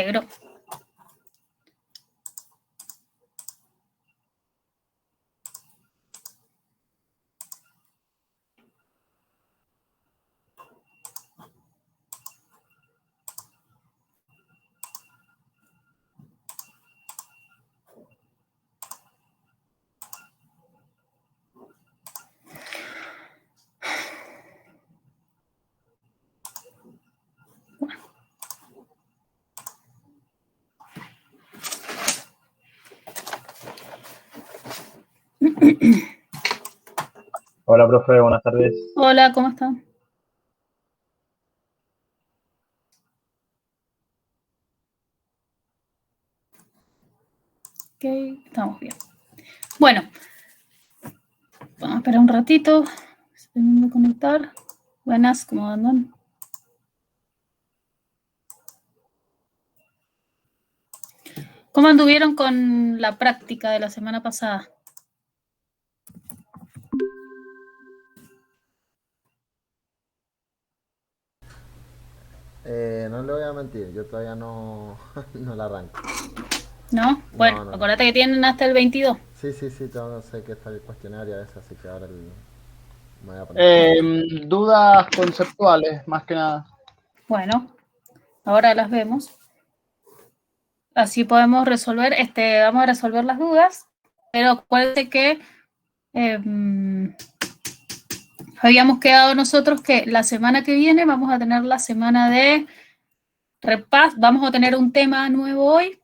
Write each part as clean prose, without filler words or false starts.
alegro. Hola, profe, buenas tardes. Hola, ¿cómo están? Ok, estamos bien. Bueno, vamos a esperar un ratito. Se termina de conectar. Buenas, ¿cómo andan? ¿Cómo anduvieron con la práctica de la semana pasada? No le voy a mentir, yo todavía no, no la arranco. ¿No? Bueno, No, no, no. acuérdate que tienen hasta el 22. Sí, tengo, sé que está el cuestionario ese, así que ahora me voy a poner. Dudas conceptuales, más que nada. Bueno, ahora las vemos. Así podemos resolver, vamos a resolver las dudas, pero acuérdate que habíamos quedado nosotros que la semana que viene vamos a tener la semana de repaso, vamos a tener un tema nuevo hoy,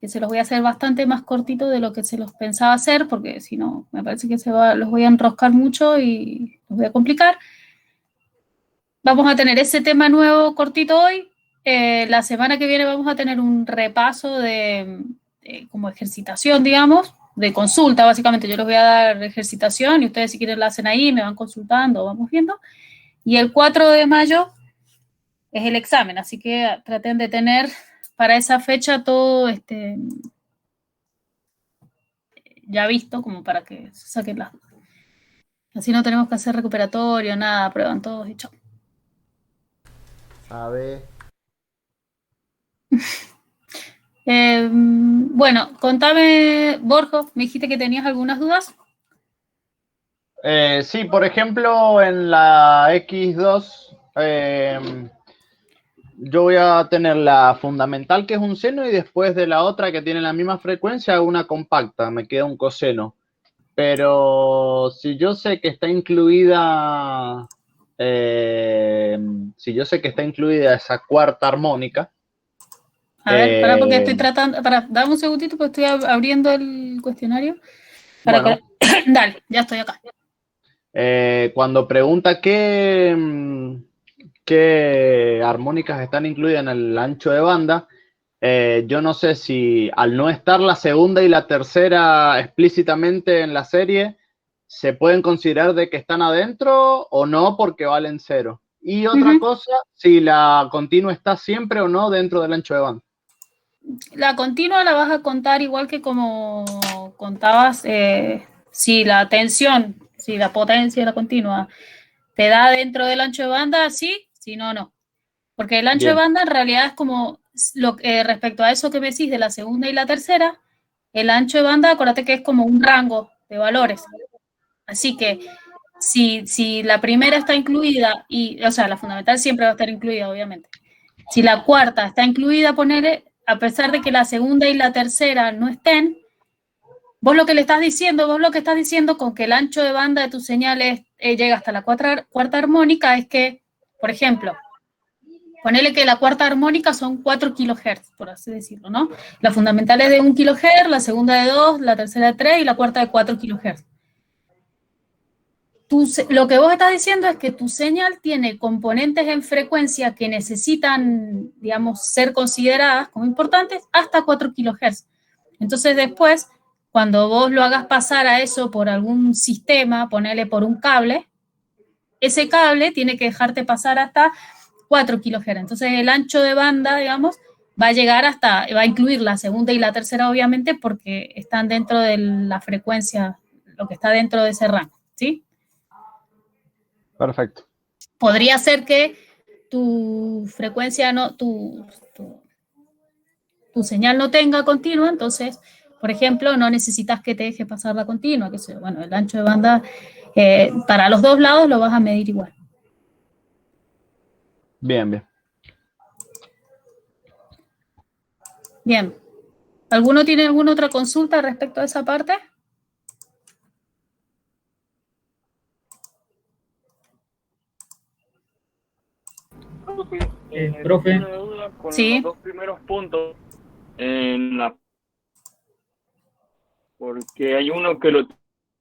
que se los voy a hacer bastante más cortito de lo que se los pensaba hacer, porque si no, me parece que los voy a enroscar mucho y los voy a complicar. Vamos a tener ese tema nuevo cortito hoy. La semana que viene vamos a tener un repaso de como ejercitación, digamos, de consulta, básicamente. Yo les voy a dar ejercitación y ustedes si quieren la hacen ahí, me van consultando, vamos viendo. Y el 4 de mayo es el examen, así que traten de tener para esa fecha todo ya visto, como para que se saquen las dudas. Así no tenemos que hacer recuperatorio, nada, prueban todos y chao. A ver. Bueno, contame, Borjo, me dijiste que tenías algunas dudas. Sí, por ejemplo, en la X2, yo voy a tener la fundamental, que es un seno, y después de la otra, que tiene la misma frecuencia, una compacta, me queda un coseno. Pero si yo sé que está incluida, esa cuarta armónica. A ver, para porque estoy tratando, dame un segundito porque estoy abriendo el cuestionario. Bueno, dale, ya estoy acá. Cuando pregunta qué armónicas están incluidas en el ancho de banda, yo no sé si al no estar la segunda y la tercera explícitamente en la serie, se pueden considerar de que están adentro o no porque valen 0. Y otra cosa, si la continua está siempre o no dentro del ancho de banda. La continua la vas a contar igual que como contabas, si la tensión, si la potencia de la continua te da dentro del ancho de banda, sí, si no, no. Porque el ancho de banda en realidad es como, respecto a eso que me decís de la segunda y la tercera, el ancho de banda, acuérdate que es como un rango de valores. Así que si la primera está incluida, o sea, la fundamental siempre va a estar incluida, obviamente. Si la cuarta está incluida, ponele, a pesar de que la segunda y la tercera no estén, vos lo que estás diciendo con que el ancho de banda de tus señales llega hasta la cuarta armónica es que, por ejemplo, ponele que la cuarta armónica son 4 kilohertz, por así decirlo, ¿no? La fundamental es de 1 kilohertz, la segunda de 2, la tercera de 3 y la cuarta de 4 kilohertz. Lo que vos estás diciendo es que tu señal tiene componentes en frecuencia que necesitan, digamos, ser consideradas como importantes hasta 4 kilohertz. Entonces después, cuando vos lo hagas pasar a eso por algún sistema, ponele por un cable, ese cable tiene que dejarte pasar hasta 4 kilohertz. Entonces el ancho de banda, digamos, va a incluir la segunda y la tercera, obviamente, porque están dentro de la frecuencia, lo que está dentro de ese rango, ¿sí? Perfecto. Podría ser que tu frecuencia no, tu señal no tenga continua, entonces, por ejemplo, no necesitas que te deje pasar la continua, que sea, bueno, el ancho de banda para los dos lados lo vas a medir igual. Bien, bien. Bien. ¿Alguno tiene alguna otra consulta respecto a esa parte? Profe, Con Sí. los dos primeros puntos en la, porque hay uno que lo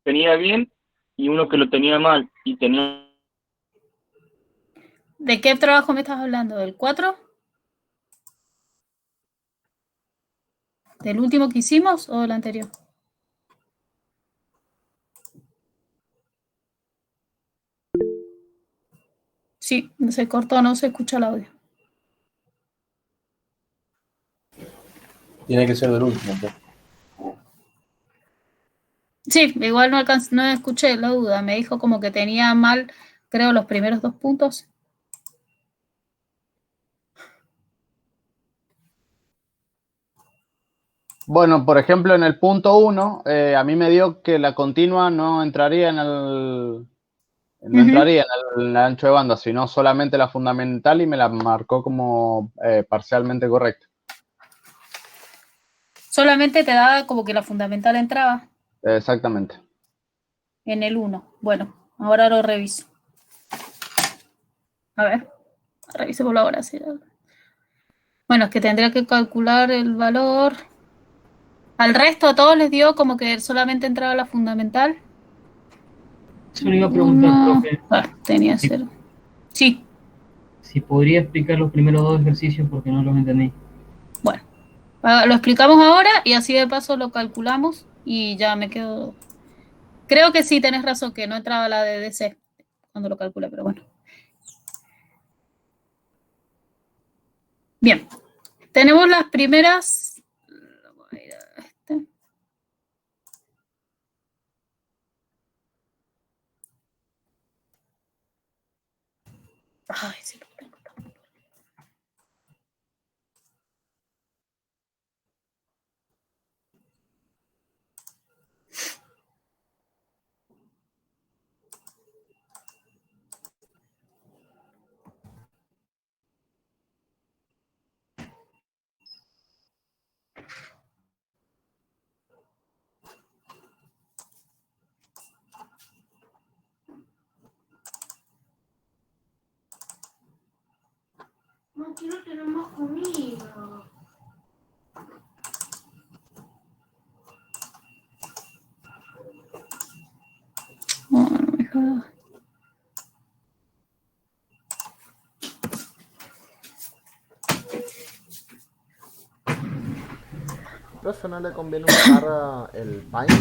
tenía bien y uno que lo tenía mal y tenía. ¿De qué trabajo me estás hablando? ¿Del 4? ¿Del último que hicimos o del anterior? Sí, se cortó, no se escucha el audio. Tiene que ser del último, pues. Sí, igual no escuché la duda. Me dijo como que tenía mal, creo, los primeros 2 puntos. Bueno, por ejemplo, en el punto 1, a mí me dio que la continua no entraría no entraría en el ancho de banda, sino solamente la fundamental y me la marcó como parcialmente correcta. Solamente te daba como que la fundamental entraba Exactamente. en el 1. Bueno, ahora lo reviso. A ver, revisemos ahora. Sí. Bueno, es que tendría que calcular el valor. Al resto a todos les dio como que solamente entraba la fundamental. eso le iba a preguntar, profe. Tenía 0. Sí. Si podría explicar los primeros 2 ejercicios porque no los entendí. Bueno, lo explicamos ahora y así de paso lo calculamos y ya me quedo. Creo que sí, tenés razón, que no entraba la de DC cuando lo calculé, pero bueno. Bien, tenemos las primeras. Vamos a ir a este. Ay, sí, lo tengo. No quiero tener más comida. Oh, no me jodas. Profe, ¿no le conviene usar el Paint?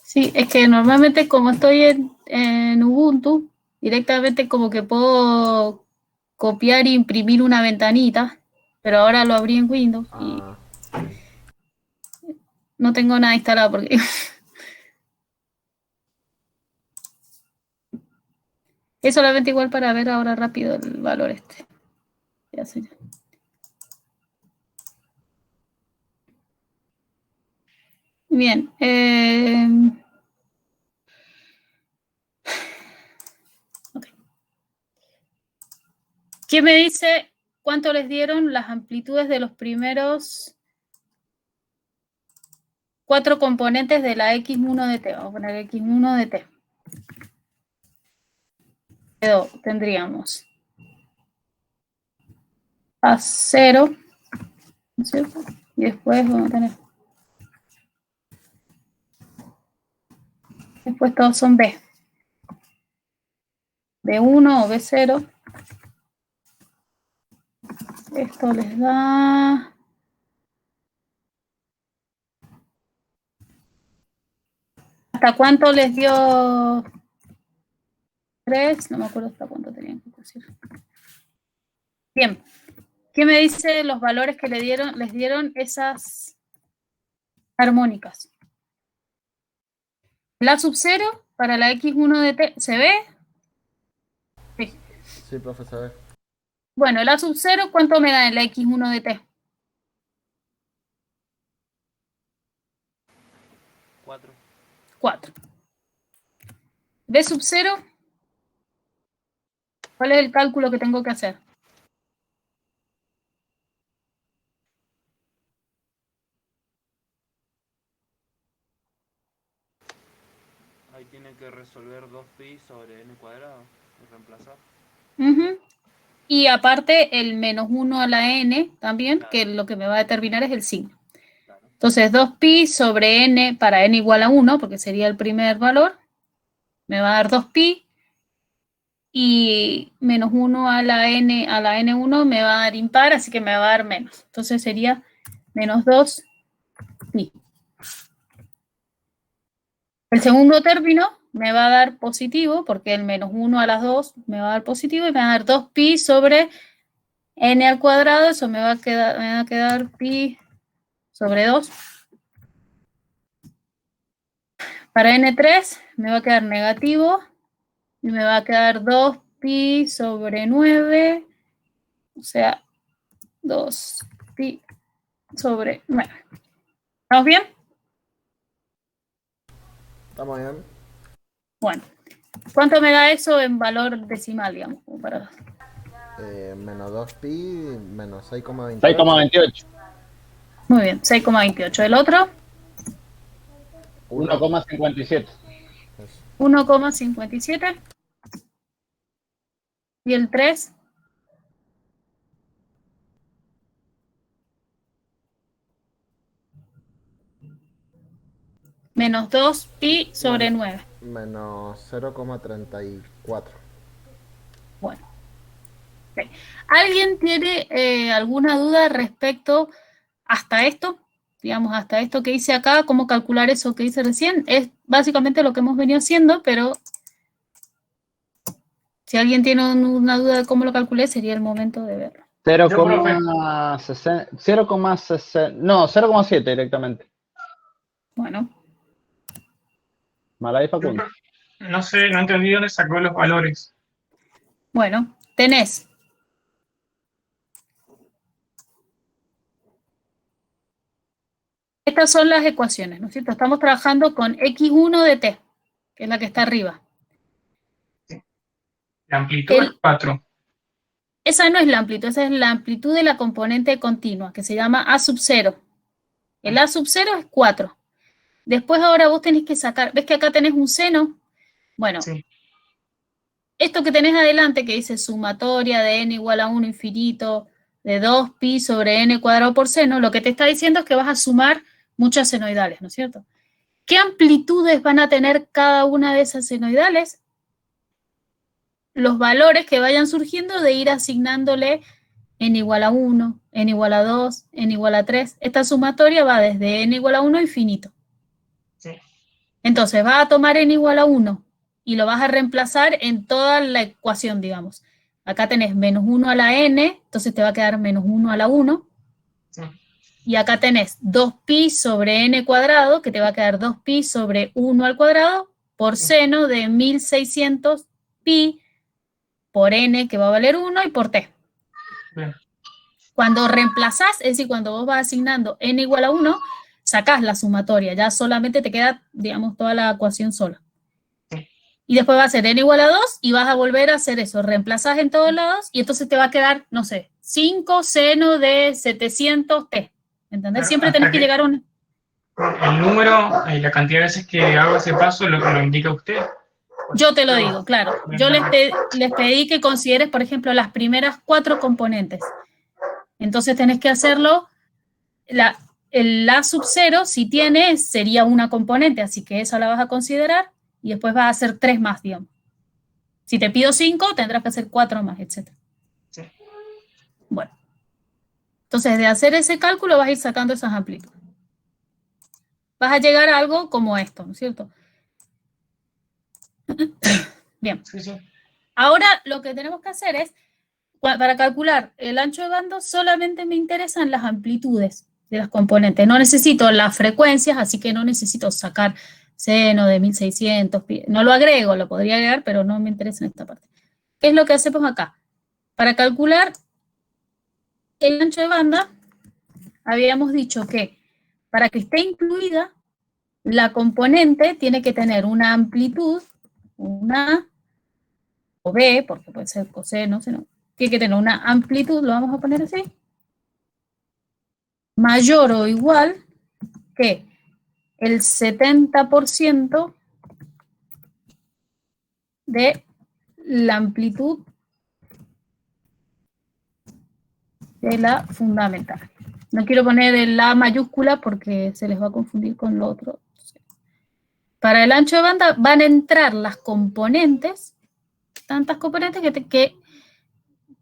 Sí, es que normalmente como estoy en Ubuntu, directamente como que puedo copiar e imprimir una ventanita, pero ahora lo abrí en Windows y no tengo nada instalado porque es solamente igual para ver ahora rápido el valor este. Ya sé. Bien. Okay. ¿Qué me dice cuánto les dieron las amplitudes de los primeros 4 componentes de la X1 de T? Vamos a poner X1 de T. Tendríamos a 0, ¿cierto? Y después vamos a tener. Después todos son B. B1 o B0. Esto les da. ¿Hasta cuánto les dio 3? No me acuerdo hasta cuánto tenían que decir. Bien. ¿Qué me dice los valores que les dieron esas armónicas? La sub 0 para la X1 de T, ¿se ve? Sí. Sí, profe, se ve. Bueno, la sub 0, ¿cuánto me da en la X1 de T? 4. B sub 0, ¿cuál es el cálculo que tengo que hacer? Ahí tiene que resolver 2pi sobre n cuadrado y reemplazar. Y aparte el menos 1 a la n también, Claro. que lo que me va a determinar es el signo. Claro. Entonces 2pi sobre n para n igual a 1, porque sería el primer valor, me va a dar 2pi, y menos 1 a la n1 me va a dar impar, así que me va a dar menos. Entonces sería menos 2pi. El segundo término me va a dar positivo, porque el menos 1 a las 2 me va a dar positivo, y me va a dar 2pi sobre n al cuadrado, eso me va a quedar pi sobre 2. Para n3 me va a quedar negativo, y me va a quedar 2pi sobre 9, o sea, 2pi sobre 9. ¿Estamos bien? ¿Estamos bien? Bueno, ¿cuánto me da eso en valor decimal, digamos? Para... Menos 2pi, menos 6,28. 6,28. Muy bien, 6,28. ¿El otro? 1,57. 1,57. ¿Y el 3? Menos 2pi sobre 9. Menos 0,34. Bueno. Okay. ¿Alguien tiene alguna duda respecto hasta esto? Digamos, hasta esto que hice acá, cómo calcular eso que hice recién. Es básicamente lo que hemos venido haciendo, pero si alguien tiene una duda de cómo lo calculé, sería el momento de verlo. 0,7 directamente. Bueno. Malay Facundo. No sé, no entendí dónde sacó los valores. Bueno, tenés estas son las ecuaciones, ¿no es cierto? Estamos trabajando con x1 de t, que es la que está arriba. La amplitud es 4. Esa no es la amplitud, esa es la amplitud de la componente continua, que se llama a sub 0. El a sub 0 es 4. Después ahora vos tenés que sacar, ¿ves que acá tenés un seno? Bueno, Sí. Esto que tenés adelante que dice sumatoria de n igual a 1 infinito de 2pi sobre n cuadrado por seno, lo que te está diciendo es que vas a sumar muchas senoidales, ¿no es cierto? ¿Qué amplitudes van a tener cada una de esas senoidales? Los valores que vayan surgiendo de ir asignándole n igual a 1, n igual a 2, n igual a 3. Esta sumatoria va desde n igual a 1 a infinito. Sí. Entonces vas a tomar n igual a 1 y lo vas a reemplazar en toda la ecuación, digamos. Acá tenés menos 1 a la n, entonces te va a quedar menos 1 a la 1. Sí. Y acá tenés 2pi sobre n cuadrado, que te va a quedar 2pi sobre 1 al cuadrado, por seno de 1600 pi por n, que va a valer 1, y por t. Bien. Cuando reemplazás, es decir, cuando vos vas asignando n igual a 1, sacás la sumatoria, ya solamente te queda, digamos, toda la ecuación sola. Sí. Y después va a ser n igual a 2 y vas a volver a hacer eso, reemplazás en todos lados y entonces te va a quedar, no sé, 5 seno de 700t. ¿Entendés? Siempre tenés que llegar a un... El número y la cantidad de veces que hago ese paso lo indica usted. Yo te lo digo, claro. Yo les pedí que consideres, por ejemplo, las primeras 4 componentes. Entonces tenés que hacerlo, el A sub 0, si tiene, sería una componente, así que esa la vas a considerar y después vas a hacer 3 más, digamos. Si te pido 5, tendrás que hacer 4 más, etc. Sí. Bueno. Entonces, de hacer ese cálculo vas a ir sacando esas amplitudes. Vas a llegar a algo como esto, ¿no es cierto? Bien. Sí, sí. Ahora lo que tenemos que hacer es, para calcular el ancho de bando, solamente me interesan las amplitudes de las componentes. No necesito las frecuencias, así que no necesito sacar seno de 1600. No lo agrego, lo podría agregar, pero no me interesa en esta parte. ¿Qué es lo que hacemos acá? Para calcular el ancho de banda, habíamos dicho que para que esté incluida la componente tiene que tener una amplitud, una o B, porque puede ser coseno, seno, tiene que tener una amplitud, lo vamos a poner así, mayor o igual que el 70% de la amplitud de la fundamental. No quiero poner el A mayúscula porque se les va a confundir con lo otro. Para el ancho de banda van a entrar las componentes, tantas componentes que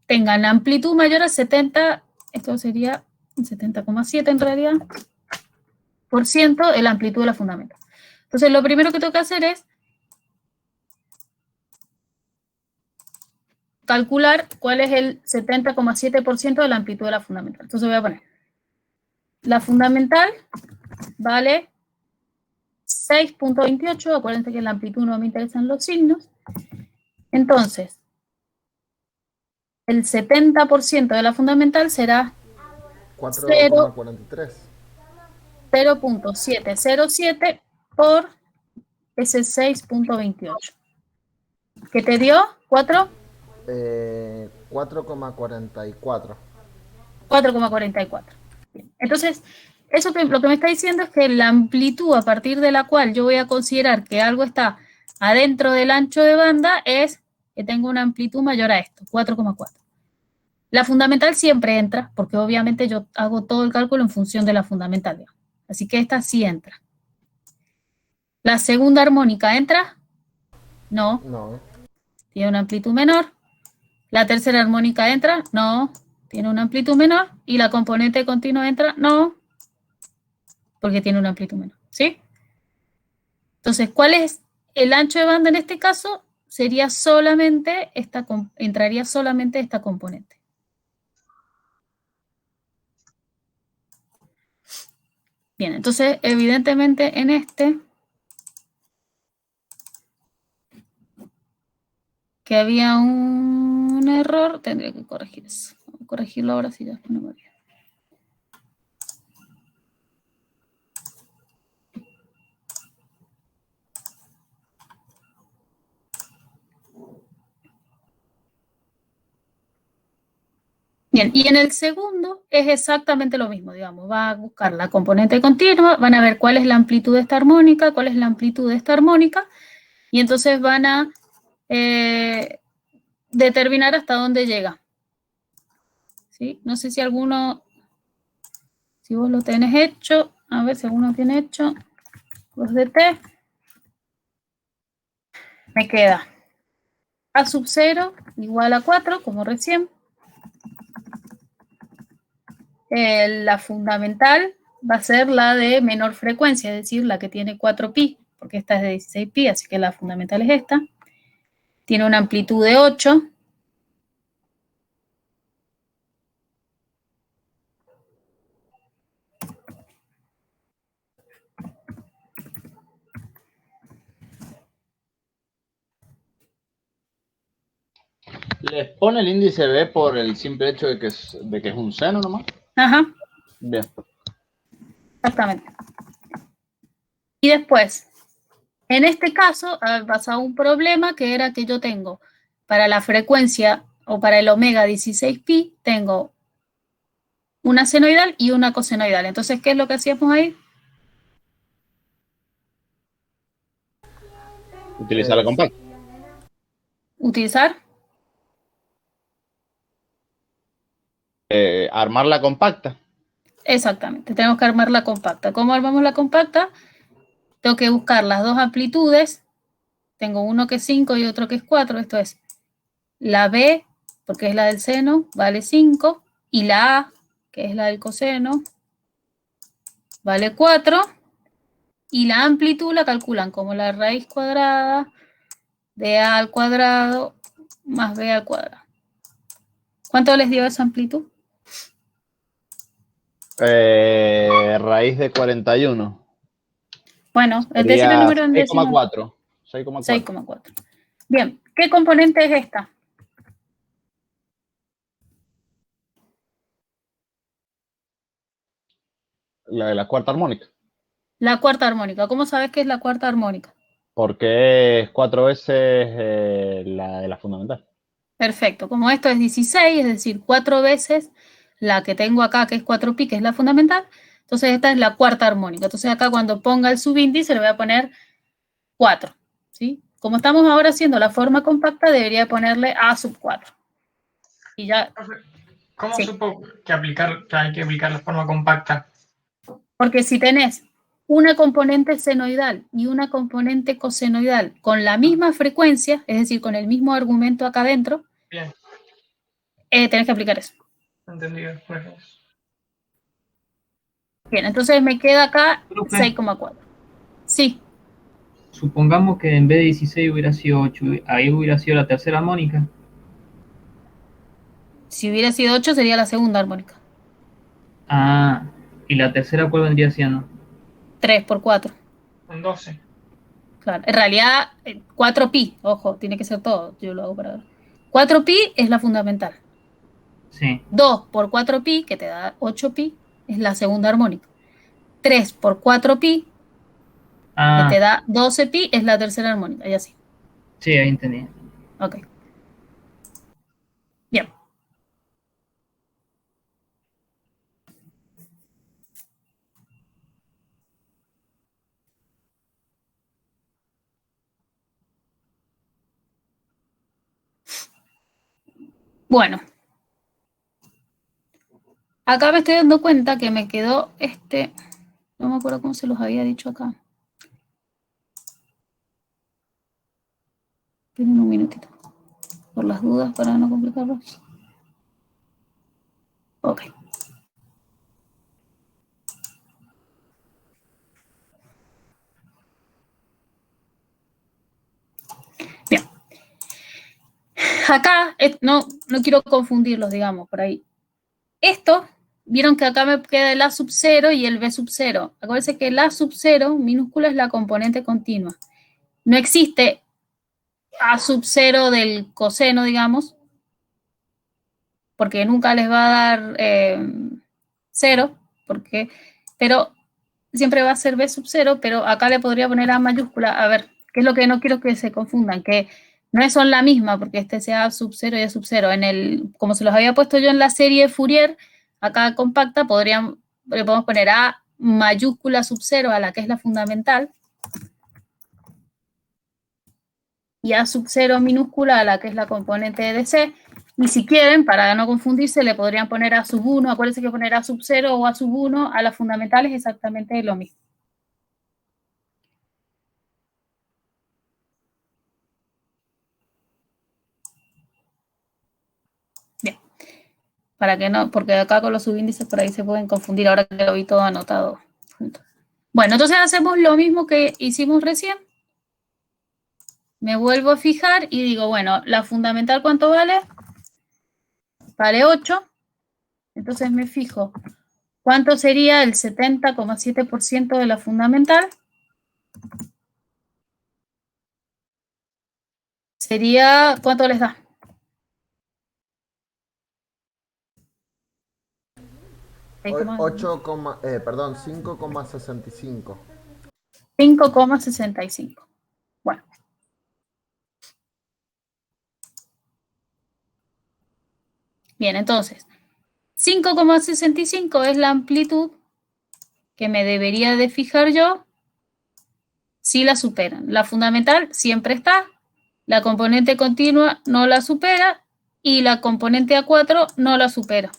tengan amplitud mayor a 70, esto sería 70,7 en realidad, por ciento de la amplitud de la fundamental. Entonces, lo primero que tengo que hacer es calcular cuál es el 70,7% de la amplitud de la fundamental. Entonces voy a poner, la fundamental vale 6.28, acuérdense que en la amplitud no me interesan los signos. Entonces, el 70% de la fundamental será 4,43. 0.707 por ese 6.28. ¿Qué te dio? 4. 4,44. 4,44. Entonces, eso lo que me está diciendo es que la amplitud a partir de la cual yo voy a considerar que algo está adentro del ancho de banda es que tengo una amplitud mayor a esto, 4,4. La fundamental siempre entra, porque obviamente yo hago todo el cálculo en función de la fundamental, digamos. Así que esta sí entra. ¿La segunda armónica entra? No. No. Tiene una amplitud menor. ¿La tercera armónica entra? No. Tiene una amplitud menor. ¿Y la componente continua entra? No. Porque tiene una amplitud menor. ¿Sí? Entonces, ¿cuál es el ancho de banda en este caso? Sería solamente entraría solamente esta componente. Bien, entonces, evidentemente en este, que había un error, tendría que corregir eso. Vamos a corregirlo ahora si ya no me olvido. Bien, y en el segundo es exactamente lo mismo, digamos, va a buscar la componente continua, van a ver cuál es la amplitud de esta armónica, cuál es la amplitud de esta armónica, y entonces van a determinar hasta dónde llega. ¿Sí? No sé si alguno, si vos lo tenés hecho, a ver si alguno tiene hecho los de T. Me queda A sub 0 igual a 4, como recién. La fundamental va a ser la de menor frecuencia, es decir, la que tiene 4pi, porque esta es de 16pi, así que la fundamental es esta. Tiene una amplitud de 8. ¿Les pone el índice B por el simple hecho de que es un seno nomás? Ajá. Bien. Exactamente. Y después, en este caso, pasa un problema que era que yo tengo para la frecuencia o para el omega 16pi, tengo una senoidal y una cosenoidal. Entonces, ¿qué es lo que hacíamos ahí? Utilizar la compacta. Utilizar. Armar la compacta. Exactamente, tenemos que armar la compacta. ¿Cómo armamos la compacta? Tengo que buscar las dos amplitudes. Tengo uno que es 5 y otro que es 4. Esto es la B, porque es la del seno, vale 5. Y la A, que es la del coseno, vale 4. Y la amplitud la calculan como la raíz cuadrada de A al cuadrado más B al cuadrado. ¿Cuánto les dio esa amplitud? Raíz de 41. Bueno, es decir, el número en décimas. 6,4. 6,4. Bien, ¿qué componente es esta? La de la cuarta armónica. La cuarta armónica. ¿Cómo sabes qué es la cuarta armónica? Porque es 4 veces la de la fundamental. Perfecto. Como esto es 16, es decir, 4 veces la que tengo acá, que es 4pi, que es la fundamental. Entonces esta es la cuarta armónica. Entonces acá cuando ponga el subíndice le voy a poner 4. ¿Sí? Como estamos ahora haciendo la forma compacta, debería ponerle A sub 4. Y ya. ¿Cómo Sí. supo que hay que aplicar la forma compacta? Porque si tenés una componente senoidal y una componente cosenoidal con la misma frecuencia, es decir, con el mismo argumento acá adentro, Bien, tenés que aplicar eso. entendido. Gracias. Bien, entonces me queda acá Profe. 6,4. Sí, Supongamos que en vez de 16 hubiera sido 8, ahí hubiera sido la tercera armónica. si hubiera sido 8 sería la segunda armónica. Ah, ¿y la tercera cuál vendría siendo? 3 por 4. Un 12. Claro. En realidad, 4pi, ojo, tiene que ser todo. Yo lo hago para ver. 4pi es la fundamental. Sí. 2 por 4pi, que te da 8pi, es la segunda armónica. 3 por 4pi, que te da 12pi, es la tercera armónica. Y así. Sí, ahí entendí. Ok. Bien. Bueno. Acá me estoy dando cuenta que me quedó no me acuerdo cómo se los había dicho acá. Esperen un minutito. Por las dudas, para no complicarlos. Ok. Bien. Acá, no quiero confundirlos, digamos, por ahí. Esto, vieron que acá me queda el A sub 0 y el B sub 0. Acuérdense que el A sub 0 minúscula es la componente continua. No existe A sub 0 del coseno, digamos, porque nunca les va a dar 0, pero siempre va a ser B sub 0, pero acá le podría poner A mayúscula. A ver, ¿qué es lo que no quiero que se confundan? Que no son la misma, porque este sea A sub 0 y A sub 0. Como se los había puesto yo en la serie Fourier, acá compacta, le podemos poner A mayúscula sub 0 a la que es la fundamental, y A sub 0 minúscula a la que es la componente de DC. Y si quieren, para no confundirse, le podrían poner A sub 1. Acuérdense que poner A sub 0 o A sub 1 a las fundamentales es exactamente lo mismo. Bien. Para que no, porque acá con los subíndices por ahí se pueden confundir ahora que lo vi todo anotado junto. Bueno, entonces hacemos lo mismo que hicimos recién. Me vuelvo a fijar y digo, bueno, la fundamental, ¿cuánto vale? Vale 8. Entonces me fijo, ¿cuánto sería el 70,7% de la fundamental? Sería, ¿cuánto les da? 5,65. 5,65. Bueno. Bien, entonces, 5,65 es la amplitud que me debería de fijar yo si la superan. La fundamental siempre está, la componente continua no la supera y la componente A4 no la supera.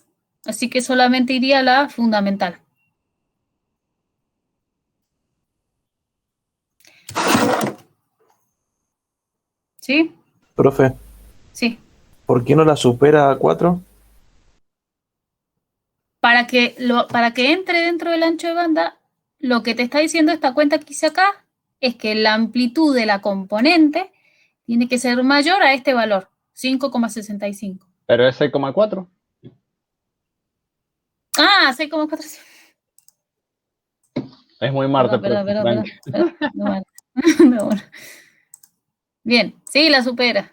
Así que solamente iría a la fundamental. ¿Sí? Profe, Sí. ¿por qué no la supera a 4? Para que entre dentro del ancho de banda, lo que te está diciendo esta cuenta que hice acá es que la amplitud de la componente tiene que ser mayor a este valor, 5,65. ¿Pero es 6,4? Ah, 6,4. Es muy Marte. Perdón. No, bueno. Bien, sí, la supera.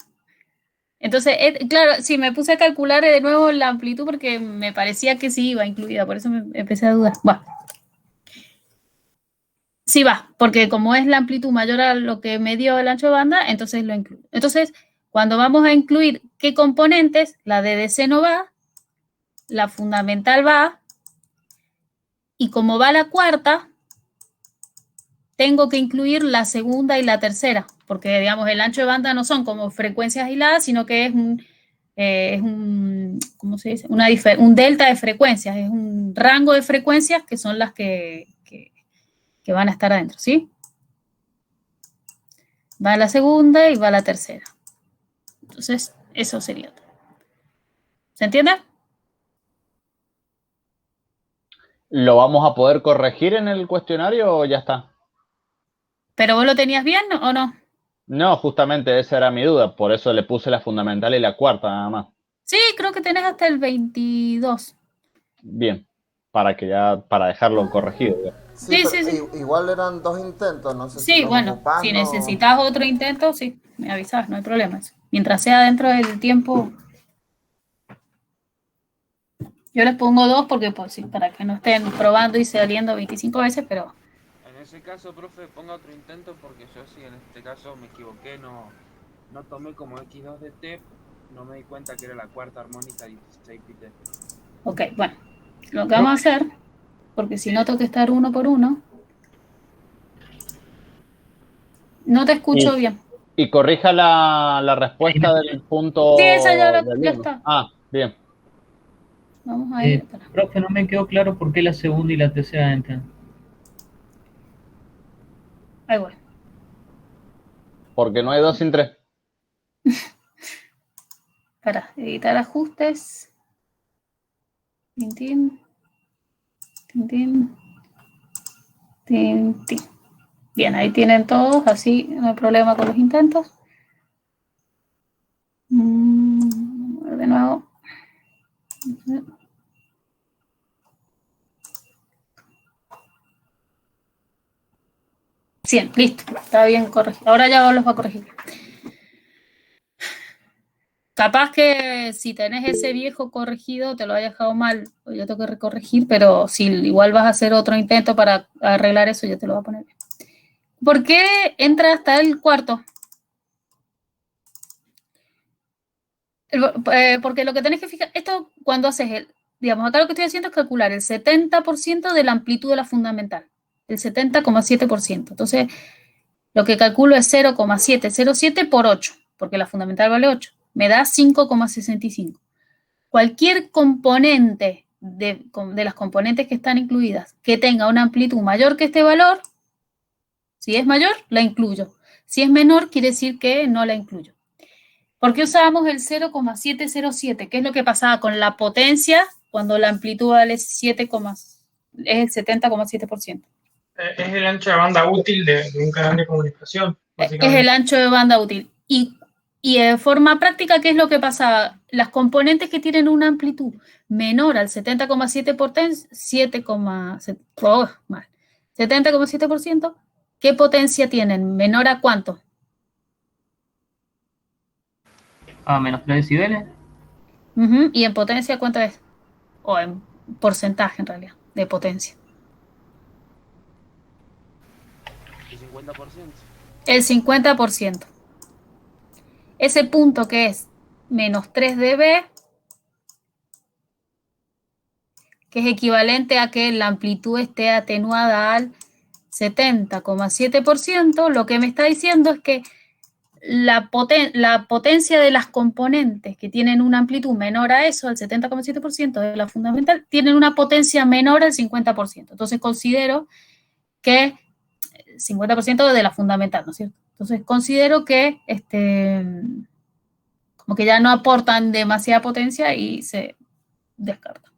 Entonces, claro, sí, me puse a calcular de nuevo la amplitud porque me parecía que sí iba incluida, por eso me empecé a dudar. Bueno. Sí va, porque como es la amplitud mayor a lo que me dio el ancho de banda, entonces lo incluyo. Entonces, cuando vamos a incluir qué componentes, la DDC no va, la fundamental va, y como va la cuarta, tengo que incluir la segunda y la tercera, porque digamos el ancho de banda no son como frecuencias aisladas, sino que es un ¿cómo se dice? Un delta de frecuencias, es un rango de frecuencias que son las que van a estar adentro, ¿sí? Va la segunda y va la tercera. Entonces, eso sería todo. ¿Se entiende? ¿Lo vamos a poder corregir en el cuestionario o ya está? ¿Pero vos lo tenías bien o no? No, justamente esa era mi duda, por eso le puse la fundamental y la cuarta nada más. Sí, creo que tenés hasta el 22. Bien, para dejarlo corregido. Sí, Sí, pero sí, sí. igual eran 2 intentos, no sé si Sí, los bueno, ocupás, si no. necesitas otro intento, sí, me avisas, no hay problema. Mientras sea dentro del tiempo, yo les pongo 2 porque pues, sí, para que no estén probando y saliendo 25 veces, pero En ese caso, profe, ponga otro intento porque yo sí en este caso me equivoqué, no tomé como X2 de T, no me di cuenta que era la cuarta armónica 16 pt. ok, bueno, lo que vamos a hacer, porque si no tengo que estar uno por uno, no te escucho bien. Y corrija la respuesta del Sí, esa punto del ya 1. está. Ah, bien. Vamos a ir. Profe, no me quedó claro por qué la segunda y la tercera entran. Ahí voy. Porque no hay 2 sin 3. Para editar ajustes. Tintín. Tintín. Tintín. Bien, ahí tienen todos, así no hay problema con los intentos. Vamos a ver de nuevo. Bien, listo, está bien corregido. Ahora ya los va a corregir. Capaz que si tenés ese viejo corregido, te lo haya dejado mal, o yo tengo que recorregir, pero si igual vas a hacer otro intento para arreglar eso, yo te lo voy a poner bien. ¿Por qué entra hasta el cuarto? Porque lo que tenés que fijar, esto cuando haces digamos, acá lo que estoy haciendo es calcular el 70% de la amplitud de la fundamental, el 70,7%. Entonces, lo que calculo es 0,707 por 8, porque la fundamental vale 8, me da 5,65. Cualquier componente de las componentes que están incluidas que tenga una amplitud mayor que este valor, si es mayor, la incluyo. Si es menor, quiere decir que no la incluyo. ¿Por qué usábamos el 0,707? ¿Qué es lo que pasaba con la potencia cuando la amplitud vale 7, es el 70,7%? Es el ancho de banda útil de un canal de comunicación, Es básicamente. el ancho de banda útil. Y de forma práctica, ¿qué es lo que pasaba? Las componentes que tienen una amplitud menor al 70,7%, ¿qué potencia tienen? ¿Menor a cuánto? A menos 3 decibeles. ¿Y en potencia cuánto es? O en porcentaje, en realidad, de potencia. El 50%. El 50%. Ese punto que es menos 3 dB, que es equivalente a que la amplitud esté atenuada al 70,7%, lo que me está diciendo es que la potencia de las componentes que tienen una amplitud menor a eso, al 70,7% de la fundamental, tienen una potencia menor al 50%. Entonces considero que 50% de la fundamental, ¿no es cierto? Entonces considero que como que ya no aportan demasiada potencia y se descarta.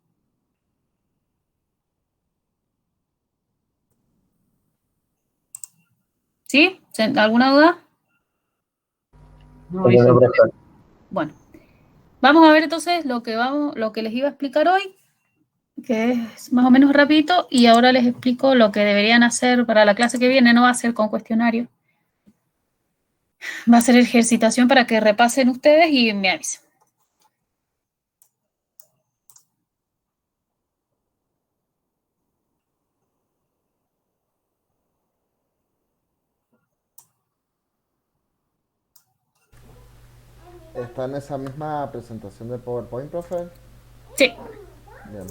¿Sí? ¿Alguna duda? No, hice Bueno, vamos a ver entonces lo que les iba a explicar hoy, que es más o menos rapidito, y ahora les explico lo que deberían hacer para la clase que viene. No va a ser con cuestionario, va a ser ejercitación para que repasen ustedes y me avisen. ¿Está en esa misma presentación de PowerPoint, profe? Sí. Bien.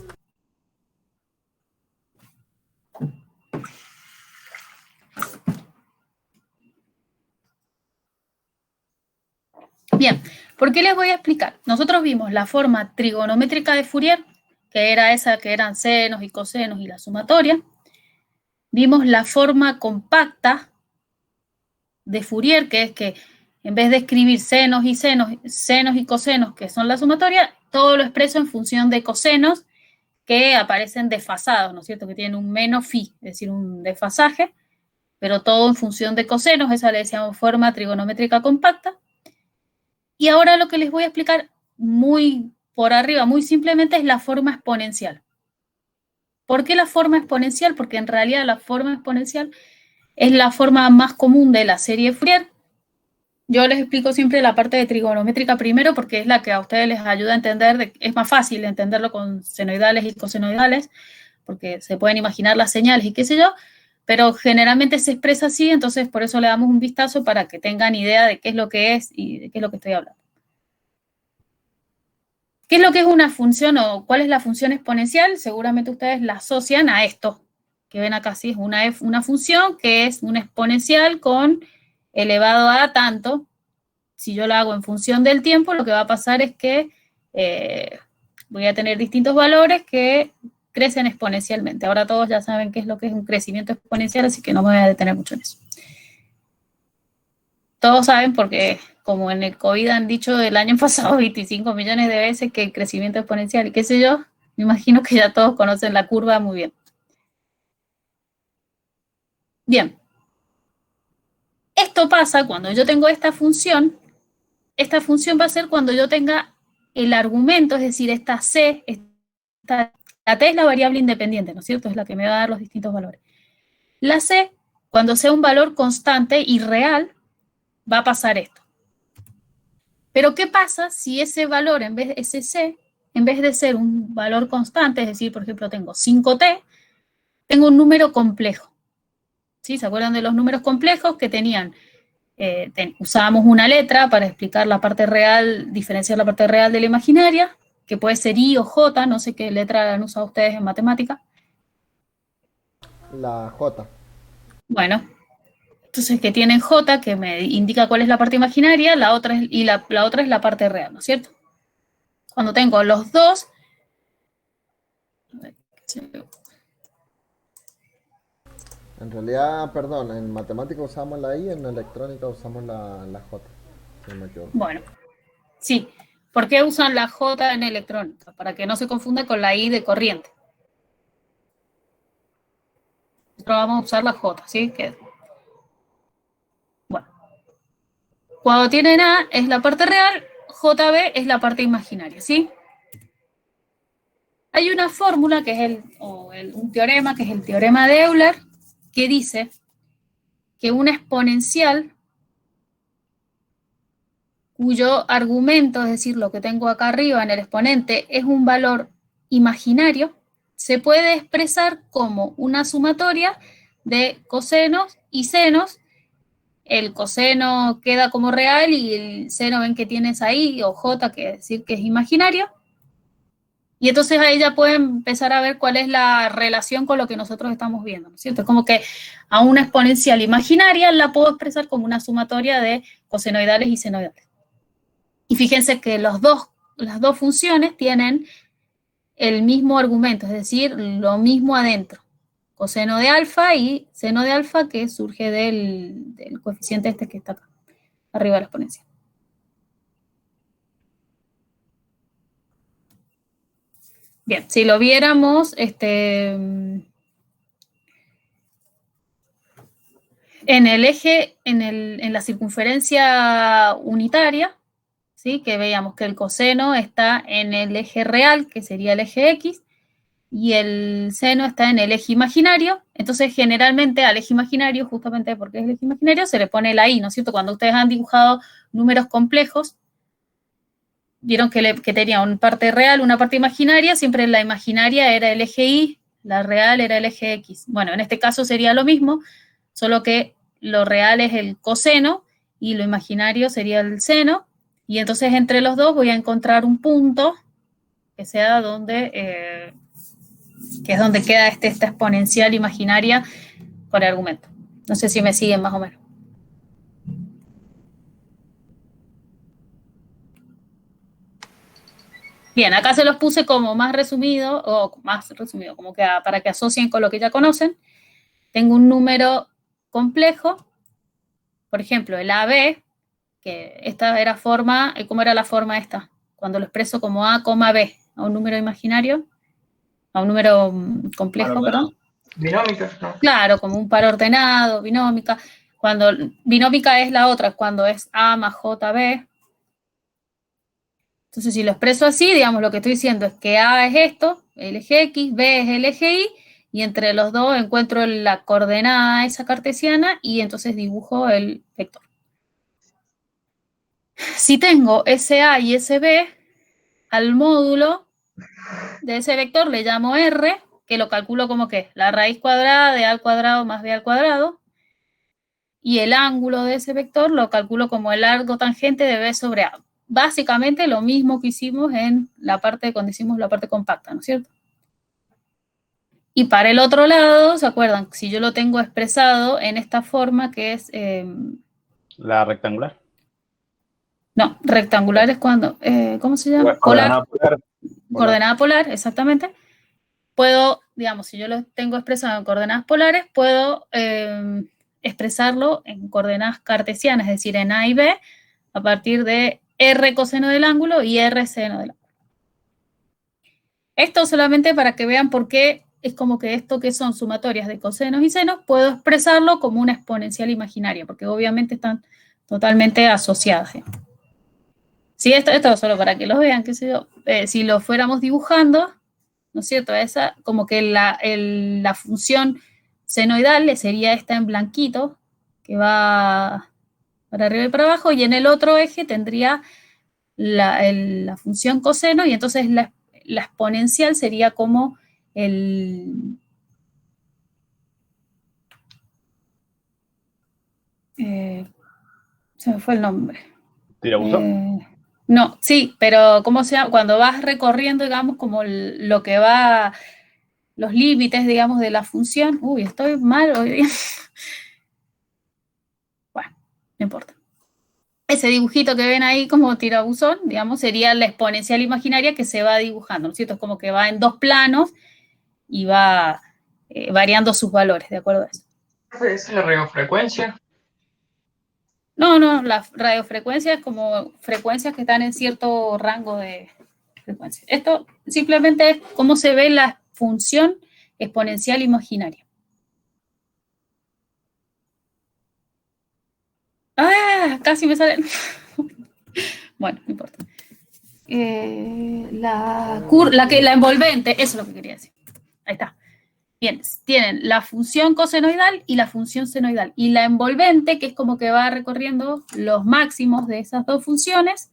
Bien, ¿por qué les voy a explicar? Nosotros vimos la forma trigonométrica de Fourier, que era esa que eran senos y cosenos y la sumatoria. Vimos la forma compacta de Fourier, que es que en vez de escribir senos y cosenos, que son la sumatoria, todo lo expreso en función de cosenos que aparecen desfasados, ¿no es cierto? Que tienen un menos phi, es decir, un desfasaje, pero todo en función de cosenos, esa le decíamos forma trigonométrica compacta. Y ahora lo que les voy a explicar muy por arriba, muy simplemente, es la forma exponencial. ¿Por qué la forma exponencial? Porque en realidad la forma exponencial es la forma más común de la serie Fourier. Yo les explico siempre la parte de trigonométrica primero porque es la que a ustedes les ayuda a entender, es más fácil entenderlo con senoidales y cosenoidales, porque se pueden imaginar las señales y qué sé yo, pero generalmente se expresa así, entonces por eso le damos un vistazo para que tengan idea de qué es lo que es y de qué es lo que estoy hablando. ¿Qué es lo que es una función o cuál es la función exponencial? Seguramente ustedes la asocian a esto que ven acá, sí, es una función que es una exponencial con elevado a tanto. Si yo la hago en función del tiempo, lo que va a pasar es que voy a tener distintos valores que crecen exponencialmente. Ahora todos ya saben qué es lo que es un crecimiento exponencial, así que no me voy a detener mucho en eso. Todos saben porque, como en el COVID han dicho el año pasado 25 millones de veces que el crecimiento exponencial y qué sé yo, me imagino que ya todos conocen la curva muy bien. Bien. Esto pasa cuando yo tengo esta función va a ser cuando yo tenga el argumento, es decir, esta C, la T es la variable independiente, ¿no es cierto? Es la que me va a dar los distintos valores. La C, cuando sea un valor constante y real, va a pasar esto. Pero ¿qué pasa si ese valor, ese C, en vez de ser un valor constante, es decir, por ejemplo, tengo 5T, tengo un número complejo? ¿Sí? ¿Se acuerdan de los números complejos que tenían? Usábamos una letra para explicar la parte real, diferenciar la parte real de la imaginaria, que puede ser I o J, no sé qué letra han usado ustedes en matemática. La J. Bueno, entonces que tienen J, que me indica cuál es la parte imaginaria, la otra es la parte real, ¿no es cierto? Cuando tengo los dos, En realidad, perdón, en matemática usamos la I, en electrónica usamos la J. Si no me equivoco. Bueno, sí. ¿Por qué usan la J en electrónica? Para que no se confunda con la I de corriente. Nosotros vamos a usar la J, ¿sí? Bueno. Cuando tienen A es la parte real, JB es la parte imaginaria, ¿sí? Hay una fórmula que es un teorema, que es el teorema de Euler, que dice que una exponencial cuyo argumento, es decir, lo que tengo acá arriba en el exponente, es un valor imaginario, se puede expresar como una sumatoria de cosenos y senos. El coseno queda como real y el seno ven que tienes ahí, o J, que es decir que es imaginario. Y entonces ahí ya pueden empezar a ver cuál es la relación con lo que nosotros estamos viendo, ¿no es cierto? Es como que a una exponencial imaginaria la puedo expresar como una sumatoria de cosenoidales y senoidales. Y fíjense que las dos funciones tienen el mismo argumento, es decir, lo mismo adentro. Coseno de alfa y seno de alfa, que surge del coeficiente este que está acá, arriba de la exponencial. Bien, si lo viéramos, en el eje, en la circunferencia unitaria, ¿sí? Que veíamos que el coseno está en el eje real, que sería el eje X, y el seno está en el eje imaginario. Entonces, generalmente al eje imaginario, justamente porque es el eje imaginario, se le pone la I, ¿no es cierto? Cuando ustedes han dibujado números complejos, vieron que tenía una parte real, una parte imaginaria, siempre la imaginaria era el eje Y, la real era el eje X. Bueno, en este caso sería lo mismo, solo que lo real es el coseno y lo imaginario sería el seno, Y entonces entre los dos voy a encontrar un punto que sea donde, que es donde queda esta exponencial imaginaria con el argumento. No sé si me siguen más o menos. Bien, acá se los puse como más resumido, como que para que asocien con lo que ya conocen. Tengo un número complejo, por ejemplo, el AB, que esta era forma, ¿cómo era la forma esta? Cuando lo expreso como A, B, a un número imaginario, a un número complejo, perdón. Binómica, ¿no? Claro, como un par ordenado, binómica. Cuando binómica es la otra, cuando es A más JB. Entonces, si lo expreso así, digamos, lo que estoy diciendo es que A es esto, el eje X, B es el eje Y, y entre los dos encuentro la coordenada esa cartesiana y entonces dibujo el vector. Si tengo ese A y ese B, al módulo de ese vector le llamo R, que lo calculo como ¿qué? La raíz cuadrada de A al cuadrado más B al cuadrado, y el ángulo de ese vector lo calculo como el largo tangente de B sobre A. Básicamente lo mismo que hicimos en la parte, cuando hicimos la parte compacta, ¿no es cierto? Y para el otro lado, ¿se acuerdan? Si yo lo tengo expresado en esta forma que es... la rectangular. No, rectangular es cuando... ¿cómo se llama? Coordenada polar. Coordenada polar, exactamente. Puedo, digamos, si yo lo tengo expresado en coordenadas polares, puedo expresarlo en coordenadas cartesianas, es decir, en A y B, a partir de R coseno del ángulo y R seno del ángulo. Esto solamente para que vean por qué es como que esto que son sumatorias de cosenos y senos, puedo expresarlo como una exponencial imaginaria, porque obviamente están totalmente asociadas. Sí, esto solo para que lo vean, que si lo fuéramos dibujando, ¿no es cierto? Esa, como que la función senoidal sería esta en blanquito, que va para arriba y para abajo, y en el otro eje tendría la función coseno, y entonces la exponencial sería como el... se me fue el nombre. ¿Tirabuzón? No, sí, pero ¿cómo se llama? Cuando vas recorriendo, digamos, como lo que va, los límites, digamos, de la función. Uy, estoy mal hoy día. Bueno, no importa. Ese dibujito que ven ahí como tirabuzón, digamos, sería la exponencial imaginaria que se va dibujando, ¿no es cierto? Es como que va en dos planos y va variando sus valores, ¿de acuerdo a eso? ¿Esa es la radiofrecuencia? No, la radiofrecuencia es como frecuencias que están en cierto rango de frecuencia. Esto simplemente es cómo se ve la función exponencial imaginaria. ¡Ah! Casi me sale. Bueno, no importa. La envolvente, eso es lo que quería decir. Ahí está. Bien, tienen la función cosenoidal y la función senoidal. Y la envolvente, que es como que va recorriendo los máximos de esas dos funciones,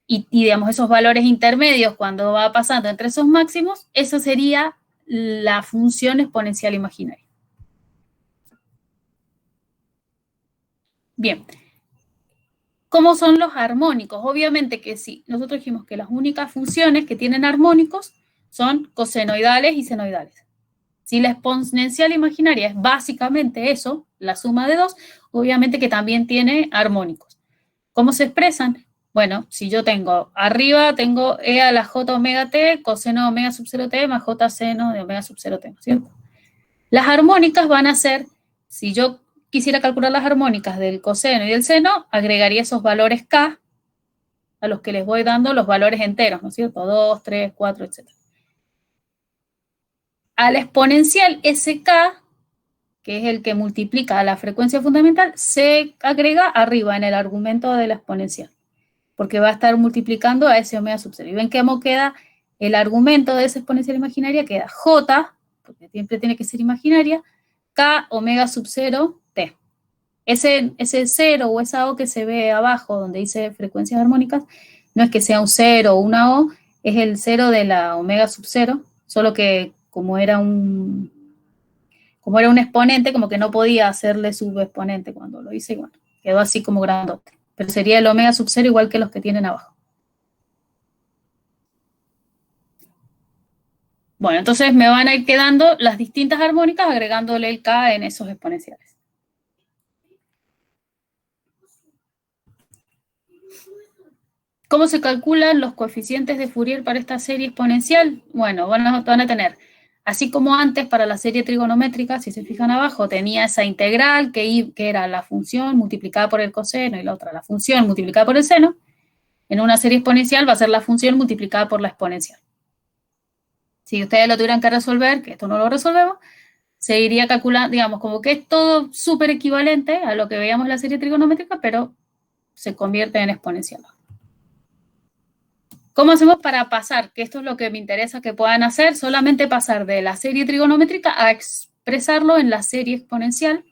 y digamos, esos valores intermedios cuando va pasando entre esos máximos, esa sería la función exponencial imaginaria. Bien. ¿Cómo son los armónicos? Obviamente que sí. Nosotros dijimos que las únicas funciones que tienen armónicos son cosenoidales y senoidales. Si la exponencial imaginaria es básicamente eso, la suma de dos, obviamente que también tiene armónicos. ¿Cómo se expresan? Bueno, si yo tengo arriba, tengo e a la j omega t, coseno de omega sub 0 t más j seno de omega sub 0 t, ¿no es cierto? Las armónicas van a ser, si yo quisiera calcular las armónicas del coseno y del seno, agregaría esos valores k a los que les voy dando los valores enteros, ¿no es cierto? 2, 3, 4, etc. Al exponencial sk, que es el que multiplica a la frecuencia fundamental, se agrega arriba en el argumento de la exponencial, porque va a estar multiplicando a ese omega sub 0. Y ven cómo queda el argumento de esa exponencial imaginaria, queda j, porque siempre tiene que ser imaginaria, k omega sub 0 t. Ese 0 o esa o que se ve abajo, donde dice frecuencias armónicas, no es que sea un 0 o una o, es el 0 de la omega sub 0, solo que como era un exponente, como que no podía hacerle subexponente cuando lo hice, y bueno, quedó así como grandote. pero sería el omega sub 0 igual que los que tienen abajo. Bueno, entonces me van a ir quedando las distintas armónicas agregándole el K en esos exponenciales. ¿Cómo se calculan los coeficientes de Fourier para esta serie exponencial? Bueno, van a tener, así como antes para la serie trigonométrica, si se fijan abajo, tenía esa integral que era la función multiplicada por el coseno y la otra la función multiplicada por el seno. En una serie exponencial va a ser la función multiplicada por la exponencial. Si ustedes lo tuvieran que resolver, que esto no lo resolvemos, se iría calculando, digamos, como que es todo súper equivalente a lo que veíamos en la serie trigonométrica, pero se convierte en exponencial. ¿Cómo hacemos para pasar? Que esto es lo que me interesa que puedan hacer, solamente pasar de la serie trigonométrica a expresarlo en la serie exponencial.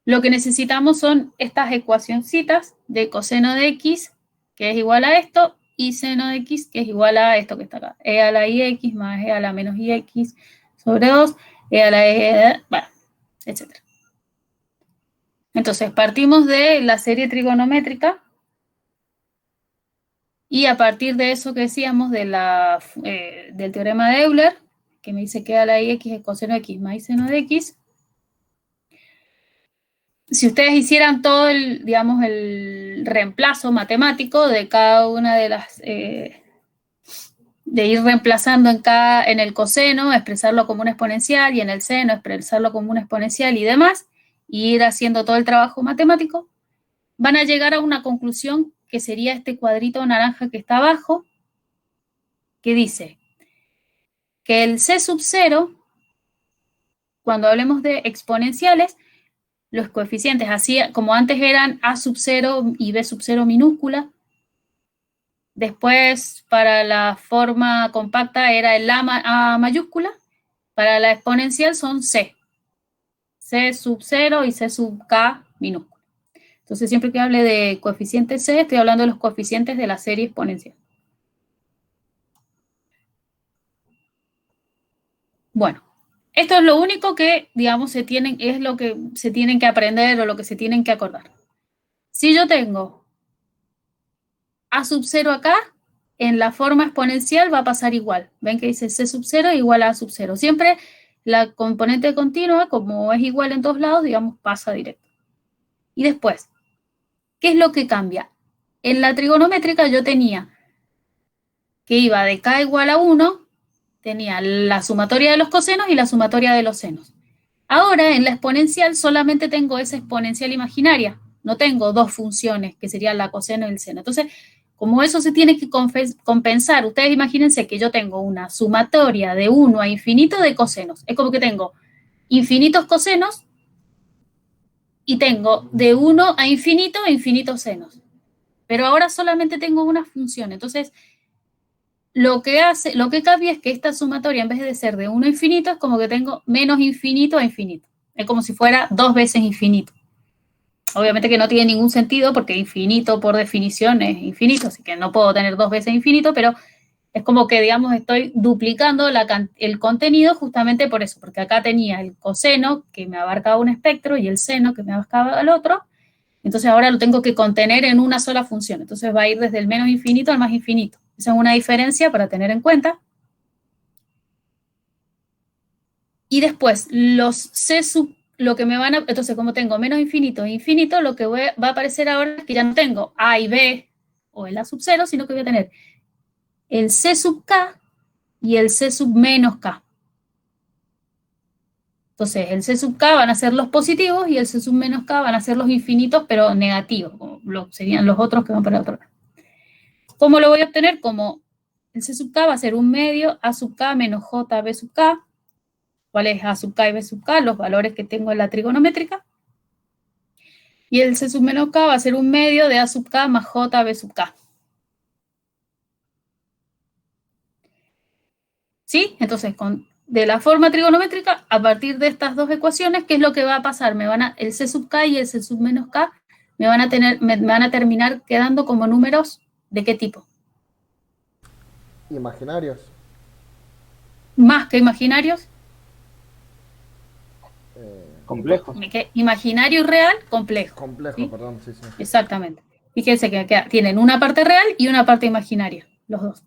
Lo que necesitamos son estas ecuacioncitas de coseno de x, que es igual a esto, y seno de x, que es igual a esto que está acá. E a la ix más e a la menos ix sobre 2, e a la e, bueno, etc. Entonces, partimos de la serie trigonométrica, y a partir de eso que decíamos del teorema de Euler, que me dice que e a la ix es coseno de x más y seno de x, si ustedes hicieran todo digamos, el reemplazo matemático de cada una de las, de ir reemplazando en el coseno, expresarlo como una exponencial, y en el seno, expresarlo como una exponencial y demás, y ir haciendo todo el trabajo matemático, van a llegar a una conclusión que sería este cuadrito naranja que está abajo, que dice que el C sub 0, cuando hablemos de exponenciales, los coeficientes, así como antes eran A sub 0 y B sub 0 minúscula, después para la forma compacta era el A mayúscula, para la exponencial son C sub 0 y C sub K minúscula. Entonces siempre que hable de coeficiente C, estoy hablando de los coeficientes de la serie exponencial. Bueno. Esto es lo único que, digamos, es lo que se tienen que aprender o lo que se tienen que acordar. Si yo tengo A sub 0 acá, en la forma exponencial va a pasar igual. Ven que dice C sub 0 igual a A sub 0. Siempre la componente continua, como es igual en todos lados, digamos, pasa directo. Y después, ¿qué es lo que cambia? En la trigonométrica yo tenía que iba de K igual a 1, tenía la sumatoria de los cosenos y la sumatoria de los senos. Ahora, en la exponencial, solamente tengo esa exponencial imaginaria. No tengo dos funciones, que serían la coseno y el seno. Entonces, como eso se tiene que compensar, ustedes imagínense que yo tengo una sumatoria de 1 a infinito de cosenos. Es como que tengo infinitos cosenos y tengo de 1 a infinito e infinitos senos. Pero ahora solamente tengo una función. Entonces, lo que cambia es que esta sumatoria, en vez de ser de 1 a infinito, es como que tengo menos infinito a infinito. Es como si fuera 2 veces infinito. Obviamente que no tiene ningún sentido porque infinito por definición es infinito, así que no puedo tener 2 veces infinito, pero es como que, digamos, estoy duplicando el contenido justamente por eso, porque acá tenía el coseno que me abarcaba un espectro y el seno que me abarcaba el otro, entonces ahora lo tengo que contener en una sola función. Entonces va a ir desde el menos infinito al más infinito. Esa es una diferencia para tener en cuenta. Y después, lo que me van a... Entonces, como tengo menos infinito e infinito, lo que va a aparecer ahora es que ya no tengo A y B o el A sub 0, sino que voy a tener el C sub K y el C sub menos K. Entonces, el C sub K van a ser los positivos y el C sub menos K van a ser los infinitos, pero negativos, como serían los otros que van para el otro lado. ¿Cómo lo voy a obtener? Como el C sub K va a ser un medio A sub K menos J B sub K. ¿Cuál es A sub K y B sub K? Los valores que tengo en la trigonométrica. Y el C sub menos K va a ser un medio de A sub K más J B sub K. ¿Sí? Entonces, de la forma trigonométrica, a partir de estas dos ecuaciones, ¿qué es lo que va a pasar? El C sub K y el C sub menos K me van a terminar quedando como números. ¿De qué tipo? Imaginarios. ¿Más que imaginarios? Complejos. Imaginario y real, complejo. Complejo, ¿sí? perdón, sí, sí. Exactamente. Fíjense que tienen una parte real y una parte imaginaria, los dos.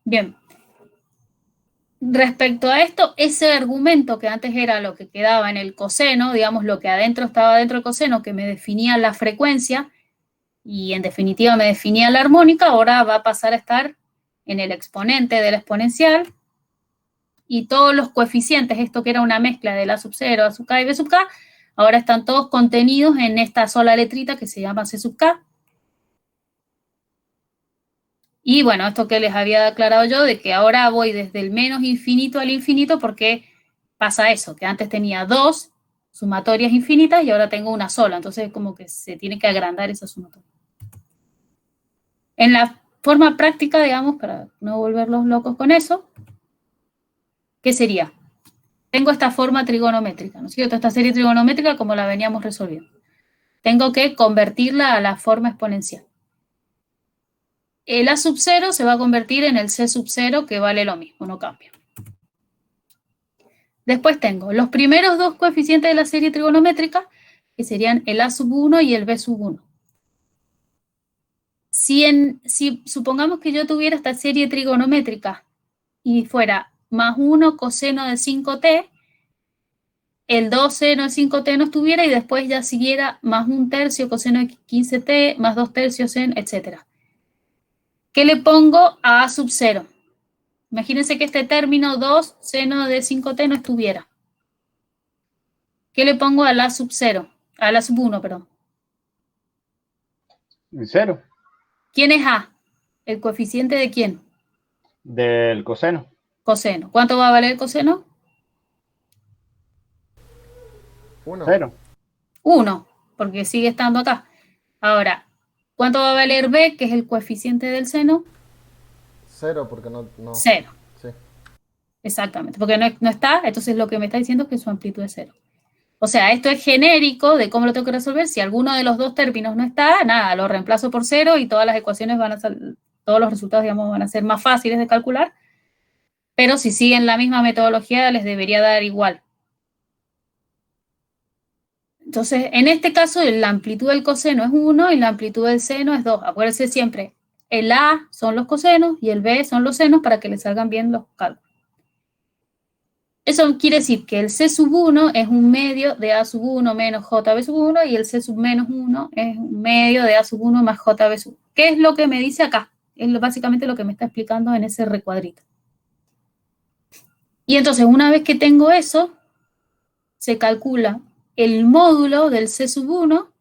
Bien. Respecto a esto, ese argumento que antes era lo que quedaba en el coseno, digamos lo que adentro estaba dentro del coseno, que me definía la frecuencia y en definitiva me definía la armónica, ahora va a pasar a estar en el exponente de la exponencial y todos los coeficientes, esto que era una mezcla de la sub 0, a sub k y b sub k, ahora están todos contenidos en esta sola letrita que se llama c sub k. Y bueno, esto que les había aclarado yo, de que ahora voy desde el menos infinito al infinito, porque pasa eso, que antes tenía dos sumatorias infinitas y ahora tengo una sola, entonces como que se tiene que agrandar esa sumatoria. En la forma práctica, digamos, para no volverlos locos con eso, ¿qué sería? Tengo esta forma trigonométrica, ¿no es cierto? Esta serie trigonométrica como la veníamos resolviendo. Tengo que convertirla a la forma exponencial. El A sub 0 se va a convertir en el C sub 0, que vale lo mismo, no cambia. Después tengo los primeros dos coeficientes de la serie trigonométrica, que serían el A sub 1 y el B sub 1. Si supongamos que yo tuviera esta serie trigonométrica y fuera más 1 coseno de 5t, el 2 seno de 5t no estuviera y después ya siguiera más 1/3 coseno de 15t, más 2/3 seno, etc. ¿Qué le pongo a sub 0? Imagínense que este término 2 seno de 5t no estuviera. ¿Qué le pongo a la sub 0? A la sub 1, perdón. 0. ¿Quién es A? ¿El coeficiente de quién? Del coseno. Coseno. ¿Cuánto va a valer el coseno? 1. 0. 1, porque sigue estando acá. Ahora, ¿cuánto va a valer B, que es el coeficiente del seno? 0, porque no. 0. Sí. Exactamente, porque no está, entonces lo que me está diciendo es que su amplitud es 0. O sea, esto es genérico de cómo lo tengo que resolver. Si alguno de los dos términos no está, nada, lo reemplazo por 0 y todas las ecuaciones van a ser, todos los resultados, digamos, van a ser más fáciles de calcular. Pero si siguen la misma metodología, les debería dar igual. Entonces, en este caso, la amplitud del coseno es 1 y la amplitud del seno es 2. Acuérdense siempre, el A son los cosenos y el B son los senos para que les salgan bien los cálculos. Eso quiere decir que el C sub 1 es un medio de A sub 1 menos JB sub 1 y el C sub menos 1 es un medio de A sub 1 más JB sub 1. ¿Qué es lo que me dice acá? Es básicamente lo que me está explicando en ese recuadrito. Y entonces, una vez que tengo eso, se calcula el módulo del C sub 1,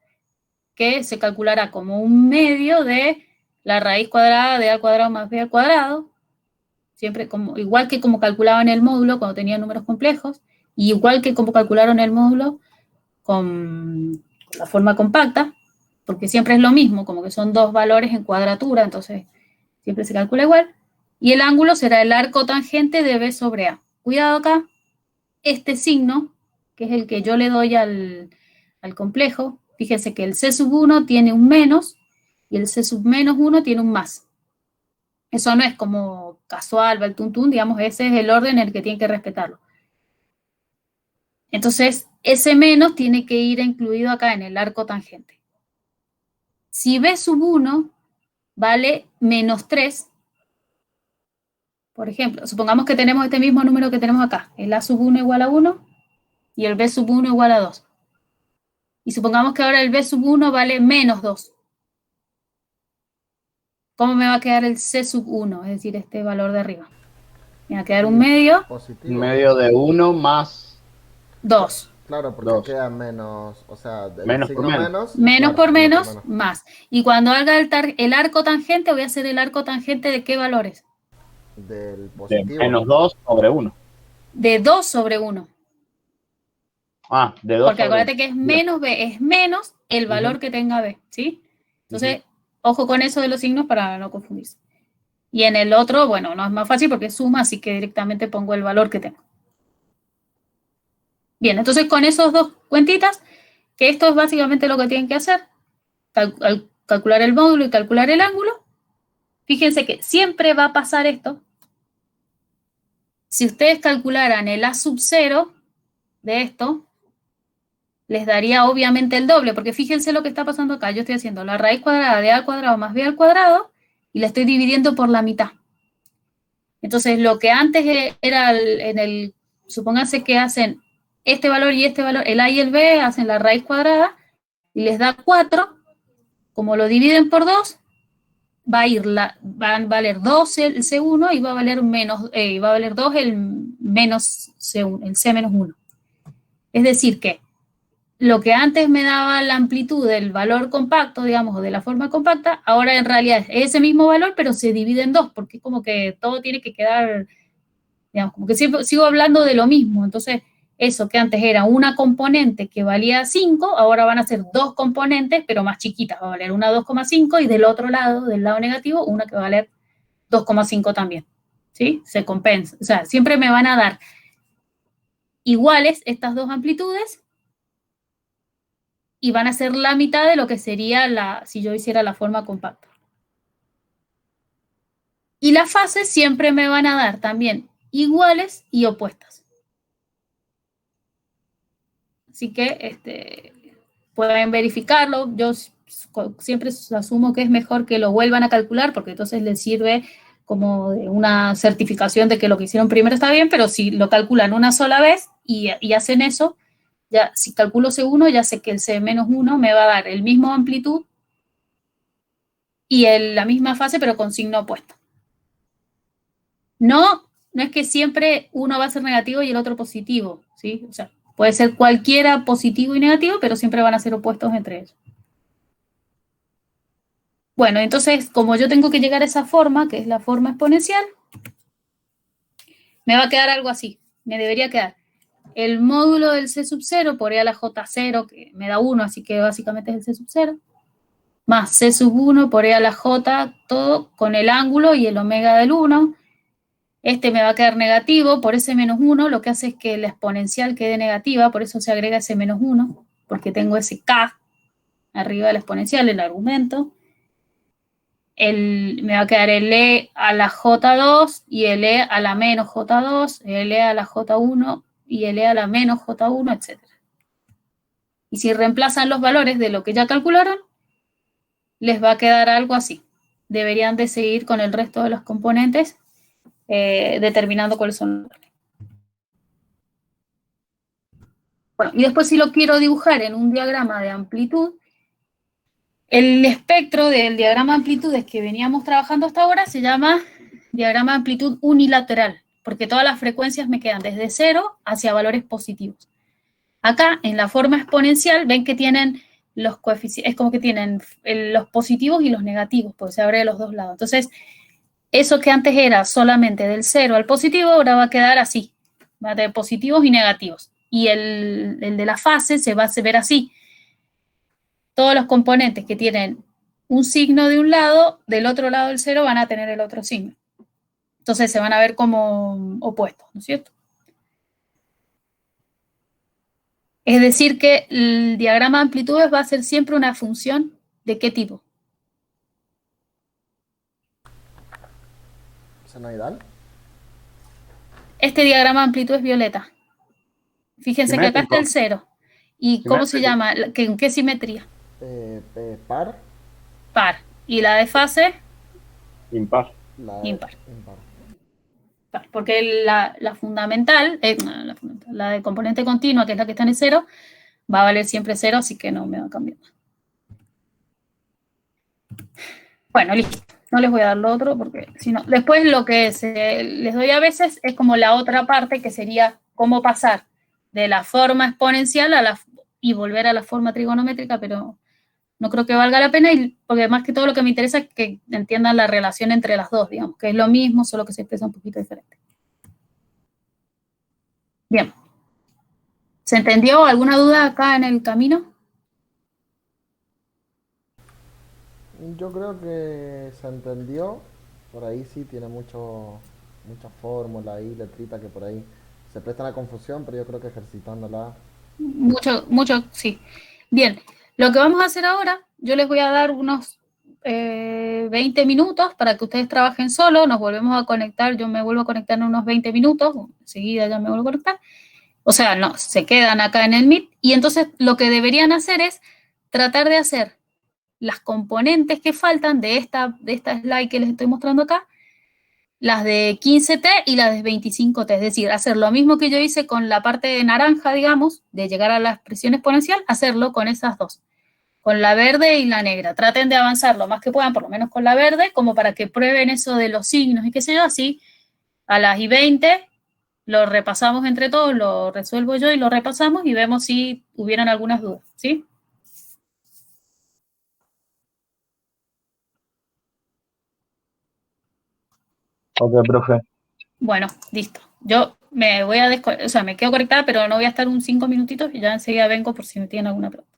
que se calculará como un medio de la raíz cuadrada de A al cuadrado más B al cuadrado, siempre igual que como calculaban el módulo cuando tenían números complejos, y igual que como calcularon el módulo con la forma compacta, porque siempre es lo mismo, como que son dos valores en cuadratura, entonces siempre se calcula igual, y el ángulo será el arco tangente de B sobre A. Cuidado acá, este signo, que es el que yo le doy al complejo, fíjense que el C sub 1 tiene un menos, y el C sub menos 1 tiene un más. Eso no es como casual, va el tuntún, digamos, ese es el orden en el que tienen que respetarlo. Entonces, ese menos tiene que ir incluido acá en el arco tangente. Si B sub 1 vale menos 3, por ejemplo, supongamos que tenemos este mismo número que tenemos acá, el A sub 1 igual a 1 y el B sub 1 igual a 2. Y supongamos que ahora el B sub 1 vale menos 2. ¿Cómo me va a quedar el C sub 1? Es decir, este valor de arriba. Me va a quedar un medio. Positivo. Un medio de 1 más 2. Claro, porque 2. queda menos, o sea, del Menos signo por menos. menos. Menos claro, por menos, menos. más. Y cuando haga el arco tangente, voy a hacer el arco tangente ¿de qué valores? Del De positivo. menos 2 sobre 1. De 2 sobre 1. Ah, de 2 Porque sobre acuérdate 1. que es menos B, es menos el valor que tenga B, ¿sí? Entonces, ojo con eso de los signos para no confundirse. Y en el otro, bueno, no es más fácil porque es suma, así que directamente pongo el valor que tengo. Bien, entonces con esos dos cuentitas, que esto es básicamente lo que tienen que hacer, calcular el módulo y calcular el ángulo. Fíjense que siempre va a pasar esto. Si ustedes calcularan el A sub 0 de esto, les daría obviamente el doble, porque fíjense lo que está pasando acá. Yo estoy haciendo la raíz cuadrada de A al cuadrado más B al cuadrado y la estoy dividiendo por la mitad. Entonces, lo que antes era supónganse que hacen este valor y este valor, el A y el B, hacen la raíz cuadrada y les da 4, como lo dividen por 2, va a valer 2 el C1 y va a valer va a valer 2 el menos C1, el C menos 1. Es decir que lo que antes me daba la amplitud del valor compacto, digamos, o de la forma compacta, ahora en realidad es ese mismo valor, pero se divide en 2, porque es como que todo tiene que quedar, digamos, como que sigo hablando de lo mismo. Entonces, eso que antes era una componente que valía 5, ahora van a ser 2 componentes, pero más chiquitas. Va a valer una 2,5 y del otro lado, del lado negativo, una que va a valer 2,5 también. ¿Sí? Se compensa. O sea, siempre me van a dar iguales estas dos amplitudes y van a ser la mitad de lo que sería si yo hiciera la forma compacta. Y las fases siempre me van a dar también iguales y opuestas. Así que pueden verificarlo. Yo siempre asumo que es mejor que lo vuelvan a calcular, porque entonces les sirve como de una certificación de que lo que hicieron primero está bien, pero si lo calculan una sola vez y hacen eso, ya si calculo C1, ya sé que el C-1 me va a dar el mismo amplitud y la misma fase, pero con signo opuesto. No es que siempre uno va a ser negativo y el otro positivo, ¿sí? O sea, puede ser cualquiera positivo y negativo, pero siempre van a ser opuestos entre ellos. Bueno, entonces, como yo tengo que llegar a esa forma, que es la forma exponencial, me va a quedar algo así. Me debería quedar el módulo del C sub 0 por E a la J0, que me da 1, así que básicamente es el C sub 0, más C sub 1 por E a la J, todo con el ángulo y el omega del 1. Me va a quedar negativo por ese menos 1, lo que hace es que la exponencial quede negativa, por eso se agrega ese menos 1, porque tengo ese K arriba de la exponencial, el argumento. Me va a quedar el E a la J2 y el E a la menos J2, el E a la J1 y el E a la menos J1, etc. Y si reemplazan los valores de lo que ya calcularon, les va a quedar algo así. Deberían de seguir con el resto de los componentes determinando cuáles son los valores. Bueno, y después si lo quiero dibujar en un diagrama de amplitud, el espectro del diagrama de amplitudes que veníamos trabajando hasta ahora se llama diagrama de amplitud unilateral, porque todas las frecuencias me quedan desde 0 hacia valores positivos. Acá, en la forma exponencial, ven que tienen los coeficientes, es como que tienen los positivos y los negativos, porque se abre de los dos lados. Entonces, eso que antes era solamente del 0 al positivo, ahora va a quedar así, va a tener positivos y negativos. Y el de la fase se va a ver así. Todos los componentes que tienen un signo de un lado, del otro lado del 0 van a tener el otro signo. Entonces se van a ver como opuestos, ¿no es cierto? Es decir que el diagrama de amplitudes va a ser siempre una función ¿de qué tipo? ¿Senoidal? Este diagrama de amplitud es violeta. Fíjense que acá está el 0. ¿Y cómo se llama? ¿En qué simetría? Par. Par. ¿Y la de fase? Impar. Impar. Porque la fundamental, la de componente continua, que es la que está en el 0, va a valer siempre 0, así que no me va a cambiar. Bueno, listo. No les voy a dar lo otro porque si no, después lo que les doy a veces es como la otra parte que sería cómo pasar de la forma exponencial y volver a la forma trigonométrica, pero no creo que valga la pena porque más que todo lo que me interesa es que entiendan la relación entre las dos, digamos, que es lo mismo, solo que se expresa un poquito diferente. Bien. ¿Se entendió? ¿Alguna duda acá en el camino? Yo creo que se entendió. Por ahí sí tiene muchas fórmulas y letritas que por ahí se prestan a confusión, pero yo creo que ejercitándola. Mucho, sí. Bien, lo que vamos a hacer ahora, yo les voy a dar 20 minutos para que ustedes trabajen solo, nos volvemos a conectar, yo me vuelvo a conectar en unos 20 minutos, enseguida ya me vuelvo a conectar, o sea, no, se quedan acá en el Meet, y entonces lo que deberían hacer es tratar de hacer las componentes que faltan de esta slide que les estoy mostrando acá, las de 15T y las de 25T, es decir, hacer lo mismo que yo hice con la parte de naranja, digamos, de llegar a la expresión exponencial, hacerlo con esas dos, con la verde y la negra. Traten de avanzar lo más que puedan, por lo menos con la verde, como para que prueben eso de los signos y qué sé yo, así a las y 20 lo repasamos entre todos, lo resuelvo yo y lo repasamos y vemos si hubieran algunas dudas, ¿sí? Ok, profe. Bueno, listo. Yo me voy a o sea, me quedo conectada, pero no voy a estar un 5 minutitos y ya enseguida vengo por si me tienen alguna pregunta.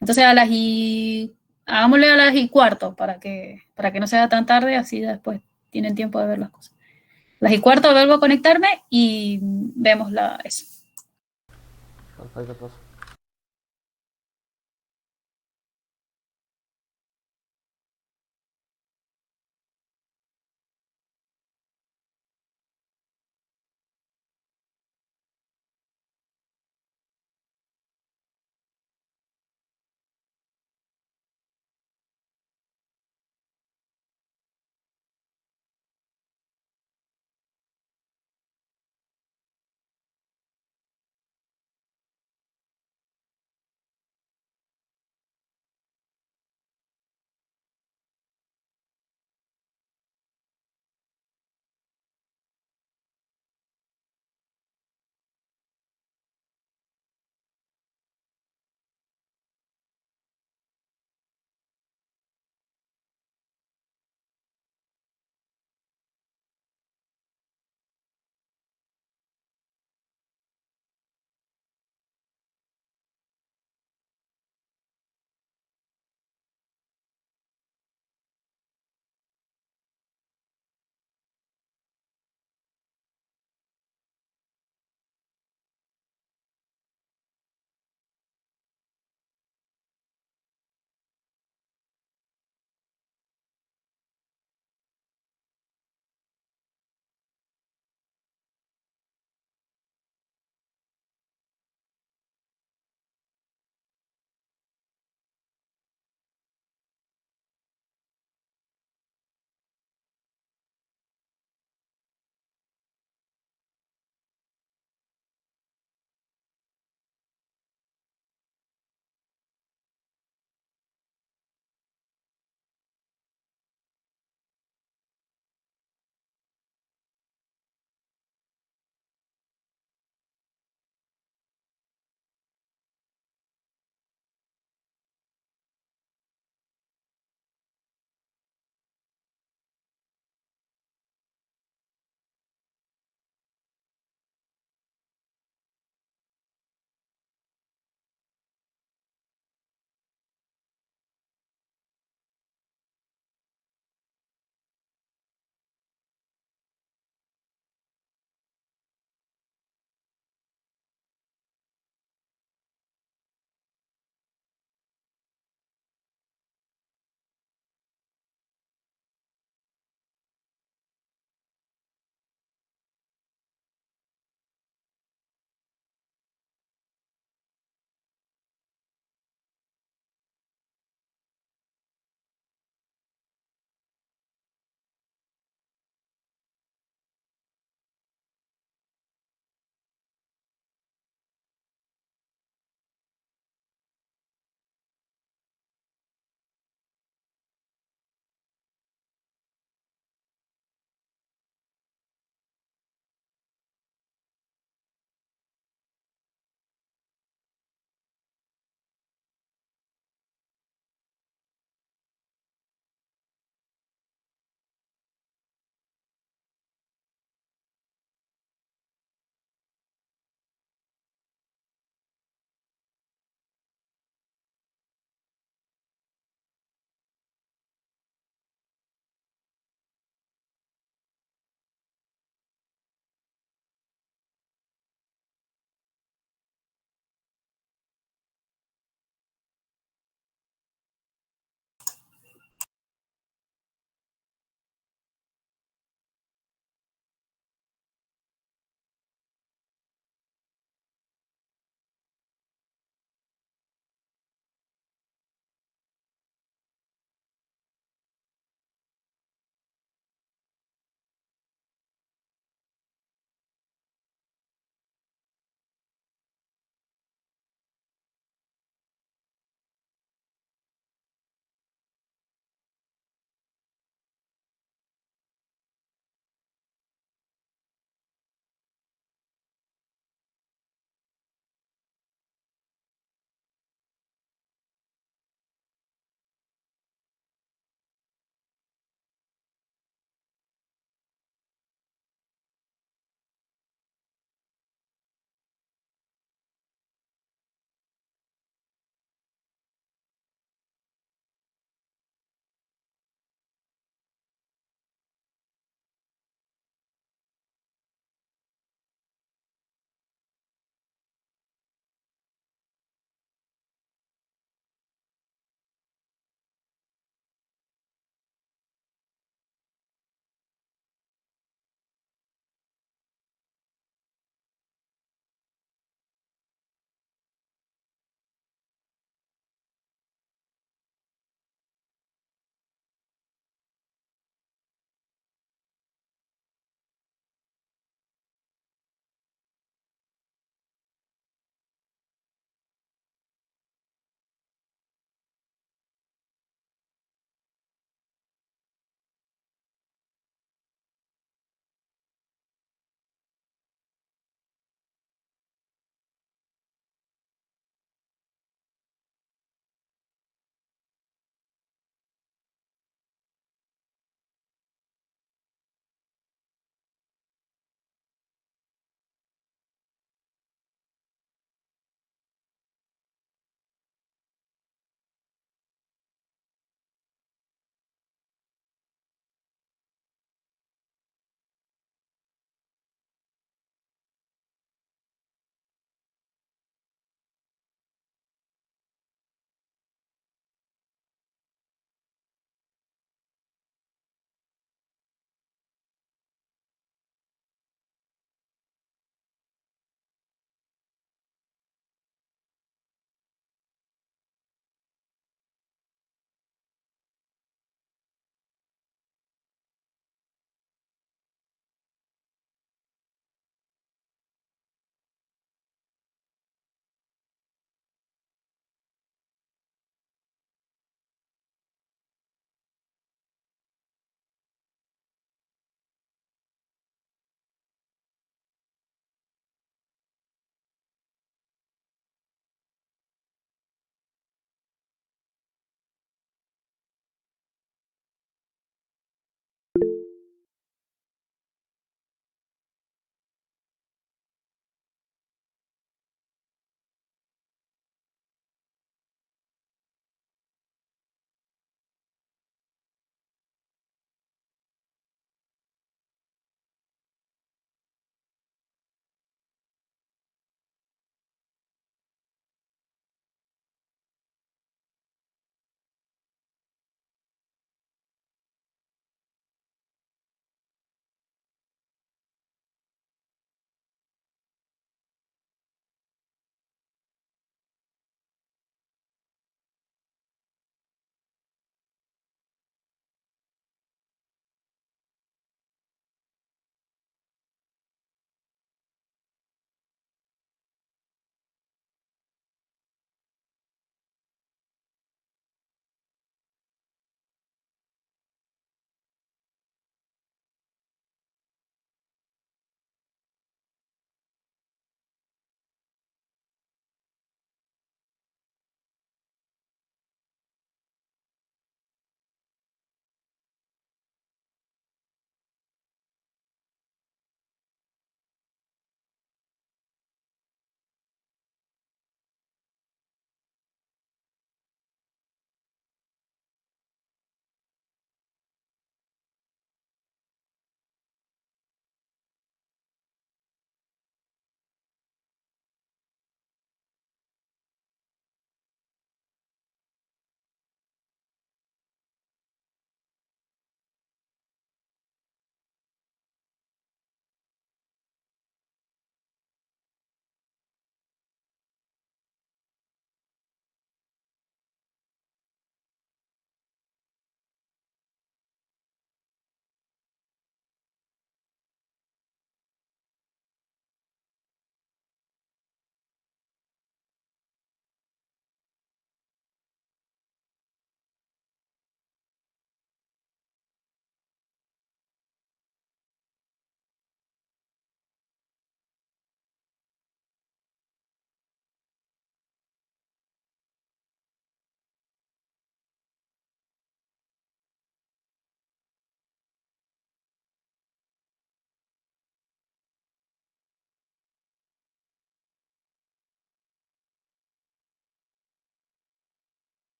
Entonces hagámosle a las y cuarto para que no sea tan tarde, así ya después tienen tiempo de ver las cosas. Las y cuarto vuelvo a conectarme y vemos eso. Perfecto, profe.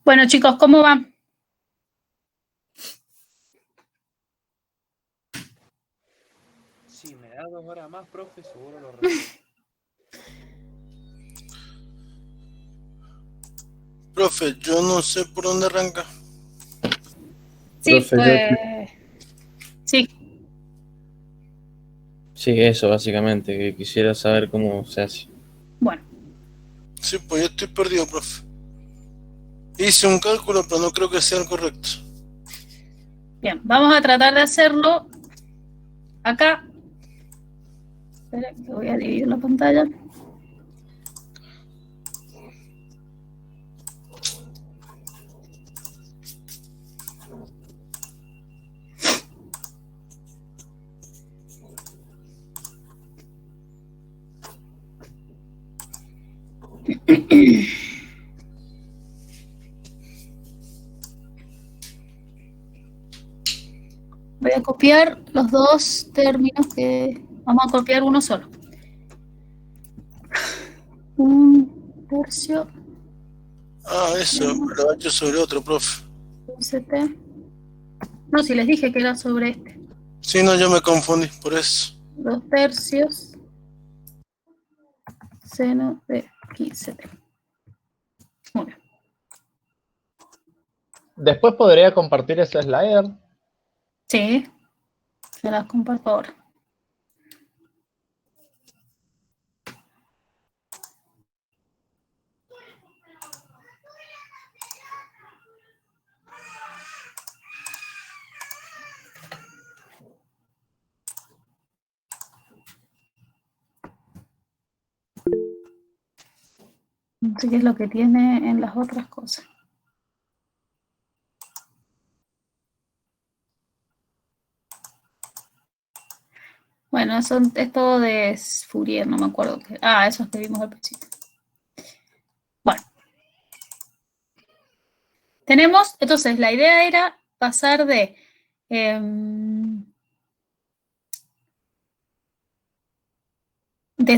Bueno, chicos, ¿cómo van? Si me da 2 horas más, profe, seguro lo resuelvo. Profe, yo no sé por dónde arranca. Sí, Profe, sí. Sí, eso básicamente, que quisiera saber cómo se hace. Bueno, Sí, pues yo estoy perdido, profe. Hice un cálculo, pero no creo que sea el correcto. bien, vamos a tratar de hacerlo acá. Espera, que voy a dividir la pantalla. Voy a copiar los dos términos que... Vamos a copiar uno solo. 1/3 Ah, eso, lo he hecho sobre otro, profe. 15t. No, si les dije que era sobre este. Sí, no, yo me confundí, por eso. 2/3 seno de 15t. Muy bien. Después podría compartir ese slider. Sí, se las comparto ahora. No sé qué es lo que tiene en las otras cosas. Bueno, es todo de Fourier, no me acuerdo qué. Ah, esos que vimos al principio. Bueno. Tenemos, entonces, la idea era pasar de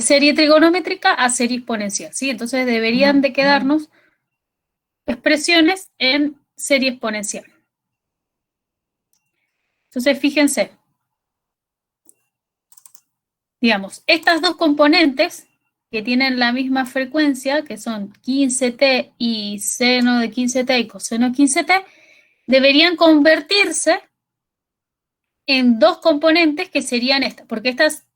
serie trigonométrica a serie exponencial, ¿sí? Entonces deberían de quedarnos expresiones en serie exponencial. Entonces, fíjense, digamos, estas dos componentes que tienen la misma frecuencia, que son 15t y seno de 15t y coseno de 15t, deberían convertirse en dos componentes que serían estas, porque estas,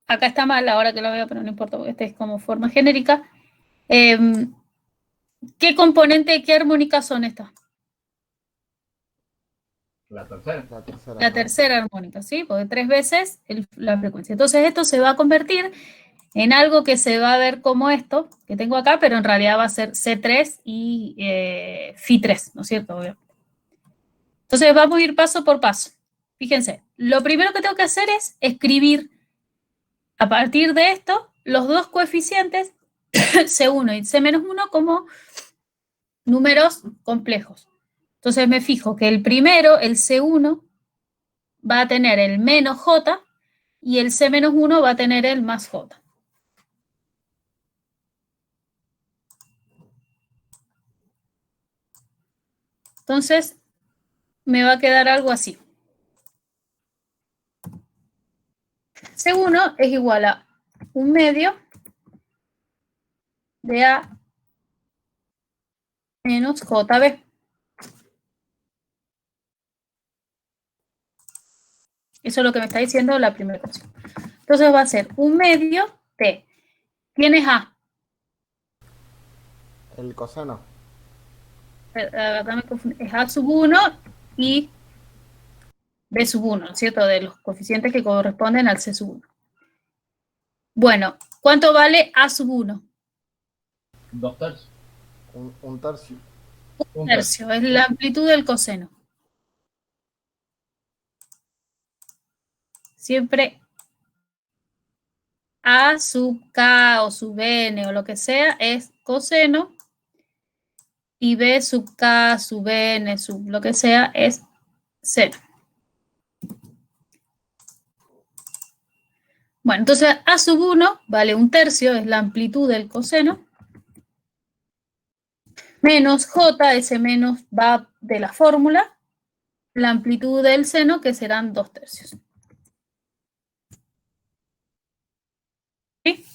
acá está mal ahora que lo veo, pero no importa, porque esta es como forma genérica. ¿Qué componente, qué armónica son estas? La tercera. La tercera armónica, ¿sí? Porque 3 veces la frecuencia. Entonces esto se va a convertir en algo que se va a ver como esto, que tengo acá, pero en realidad va a ser C3 y Fi3, ¿no es cierto? Entonces vamos a ir paso por paso. Fíjense, lo primero que tengo que hacer es escribir a partir de esto los dos coeficientes C1 y C-1 como números complejos. Entonces me fijo que el primero, el C1, va a tener el menos J y el C-1 va a tener el más J. Entonces me va a quedar algo así. C1 es igual a 1/2 de A menos JB. Eso es lo que me está diciendo la primera ecuación. Entonces va a ser 1/2 de... ¿Quién es A? El coseno. Es A sub 1 y B sub 1, ¿no es cierto? De los coeficientes que corresponden al C sub 1. Bueno, ¿cuánto vale A sub 1? 2/3. Un tercio. 1/3, es la amplitud del coseno. Siempre A sub K o sub N o lo que sea es coseno y B sub K, sub N, sub lo que sea es seno. Bueno, entonces A sub 1 vale 1/3, es la amplitud del coseno. Menos J, ese menos va de la fórmula, la amplitud del seno, que serán 2/3. ¿Sí?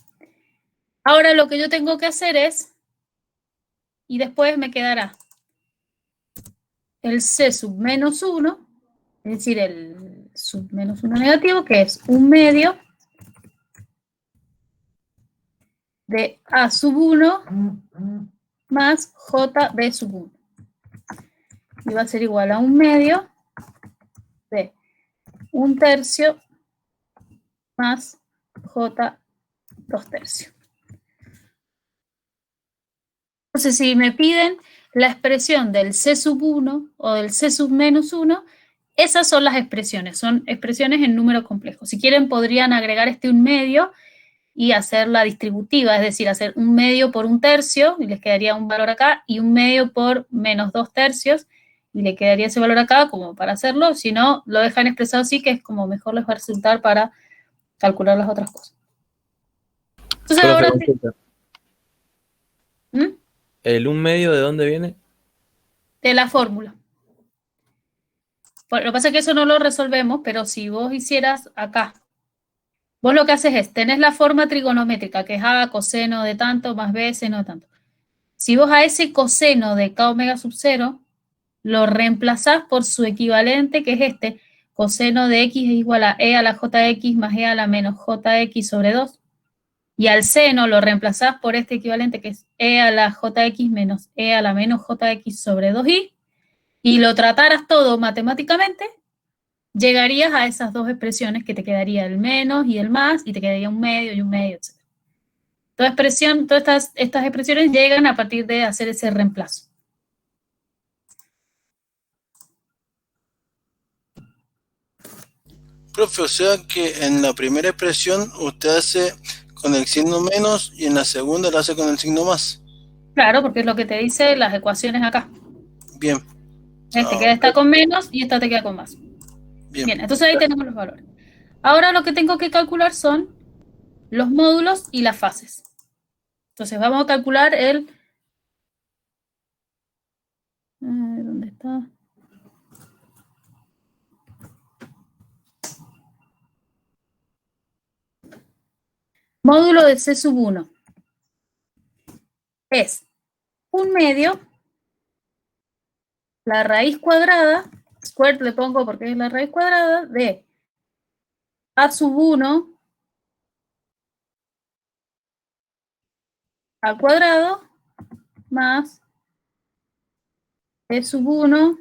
Ahora lo que yo tengo que hacer es, y después me quedará el C sub menos 1, es decir, el sub menos 1 negativo, que es 1/2 de A sub 1 más JB sub 1. Y va a ser igual a 1/2 de 1/3 más J 2/3. Entonces, si me piden la expresión del C sub 1 o del C sub menos 1, esas son las expresiones, son expresiones en número complejo. Si quieren, podrían agregar este 1/2 y hacerla distributiva, es decir, hacer 1/2 por 1/3 y les quedaría un valor acá, y 1/2 por menos 2/3 y le quedaría ese valor acá como para hacerlo. Si no, lo dejan expresado así, que es como mejor les va a resultar para calcular las otras cosas. Entonces Profe, ahora... consulta. ¿El 1/2 de dónde viene? De la fórmula. Lo que pasa es que eso no lo resolvemos, pero si vos hicieras acá, vos lo que haces es, tenés la forma trigonométrica, que es A coseno de tanto más B seno de tanto. Si vos a ese coseno de K omega sub 0 lo reemplazás por su equivalente, que es este, coseno de X es igual a E a la JX más E a la menos JX sobre 2. Y al seno lo reemplazás por este equivalente, que es E a la JX menos E a la menos JX sobre 2i, y lo trataras todo matemáticamente, llegarías a esas dos expresiones, que te quedaría el menos y el más, y te quedaría 1/2 y 1/2, etc. Todas estas expresiones llegan a partir de hacer ese reemplazo. Profe, o sea que en la primera expresión usted hace con el signo menos y en la segunda lo hace con el signo más. Claro, porque es lo que te dice las ecuaciones acá. Bien. Te queda esta con menos y esta te queda con más. Bien, entonces ahí tenemos los valores. Ahora lo que tengo que calcular son los módulos y las fases. Entonces vamos a calcular el... ¿Dónde está? Módulo de C sub 1 es 1/2, la raíz cuadrada, squared le pongo porque es la raíz cuadrada, de A sub 1 al cuadrado más B sub 1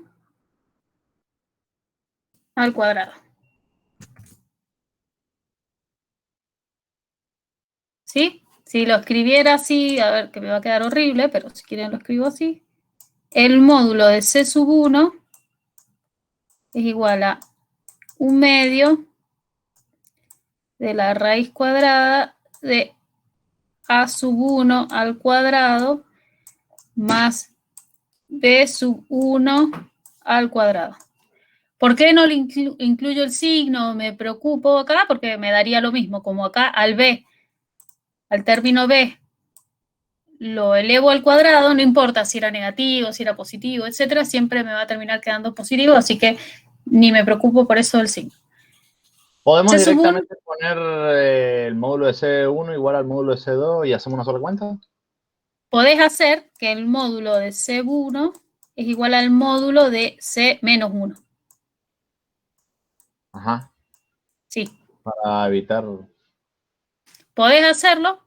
al cuadrado. ¿Sí? Si lo escribiera así, a ver, que me va a quedar horrible, pero si quieren lo escribo así. El módulo de C sub 1 es igual a 1/2 de la raíz cuadrada de A sub 1 al cuadrado más B sub 1 al cuadrado. ¿Por qué no le incluyo el signo? Me preocupo acá porque me daría lo mismo, como acá al B, al término B, lo elevo al cuadrado, no importa si era negativo, si era positivo, etcétera, siempre me va a terminar quedando positivo, así que ni me preocupo por eso del signo. ¿Podemos directamente poner el módulo de C1 igual al módulo de C2 y hacemos una sola cuenta? Podés hacer que el módulo de C1 es igual al módulo de C menos 1. Ajá. Sí. Para evitar... Podés hacerlo.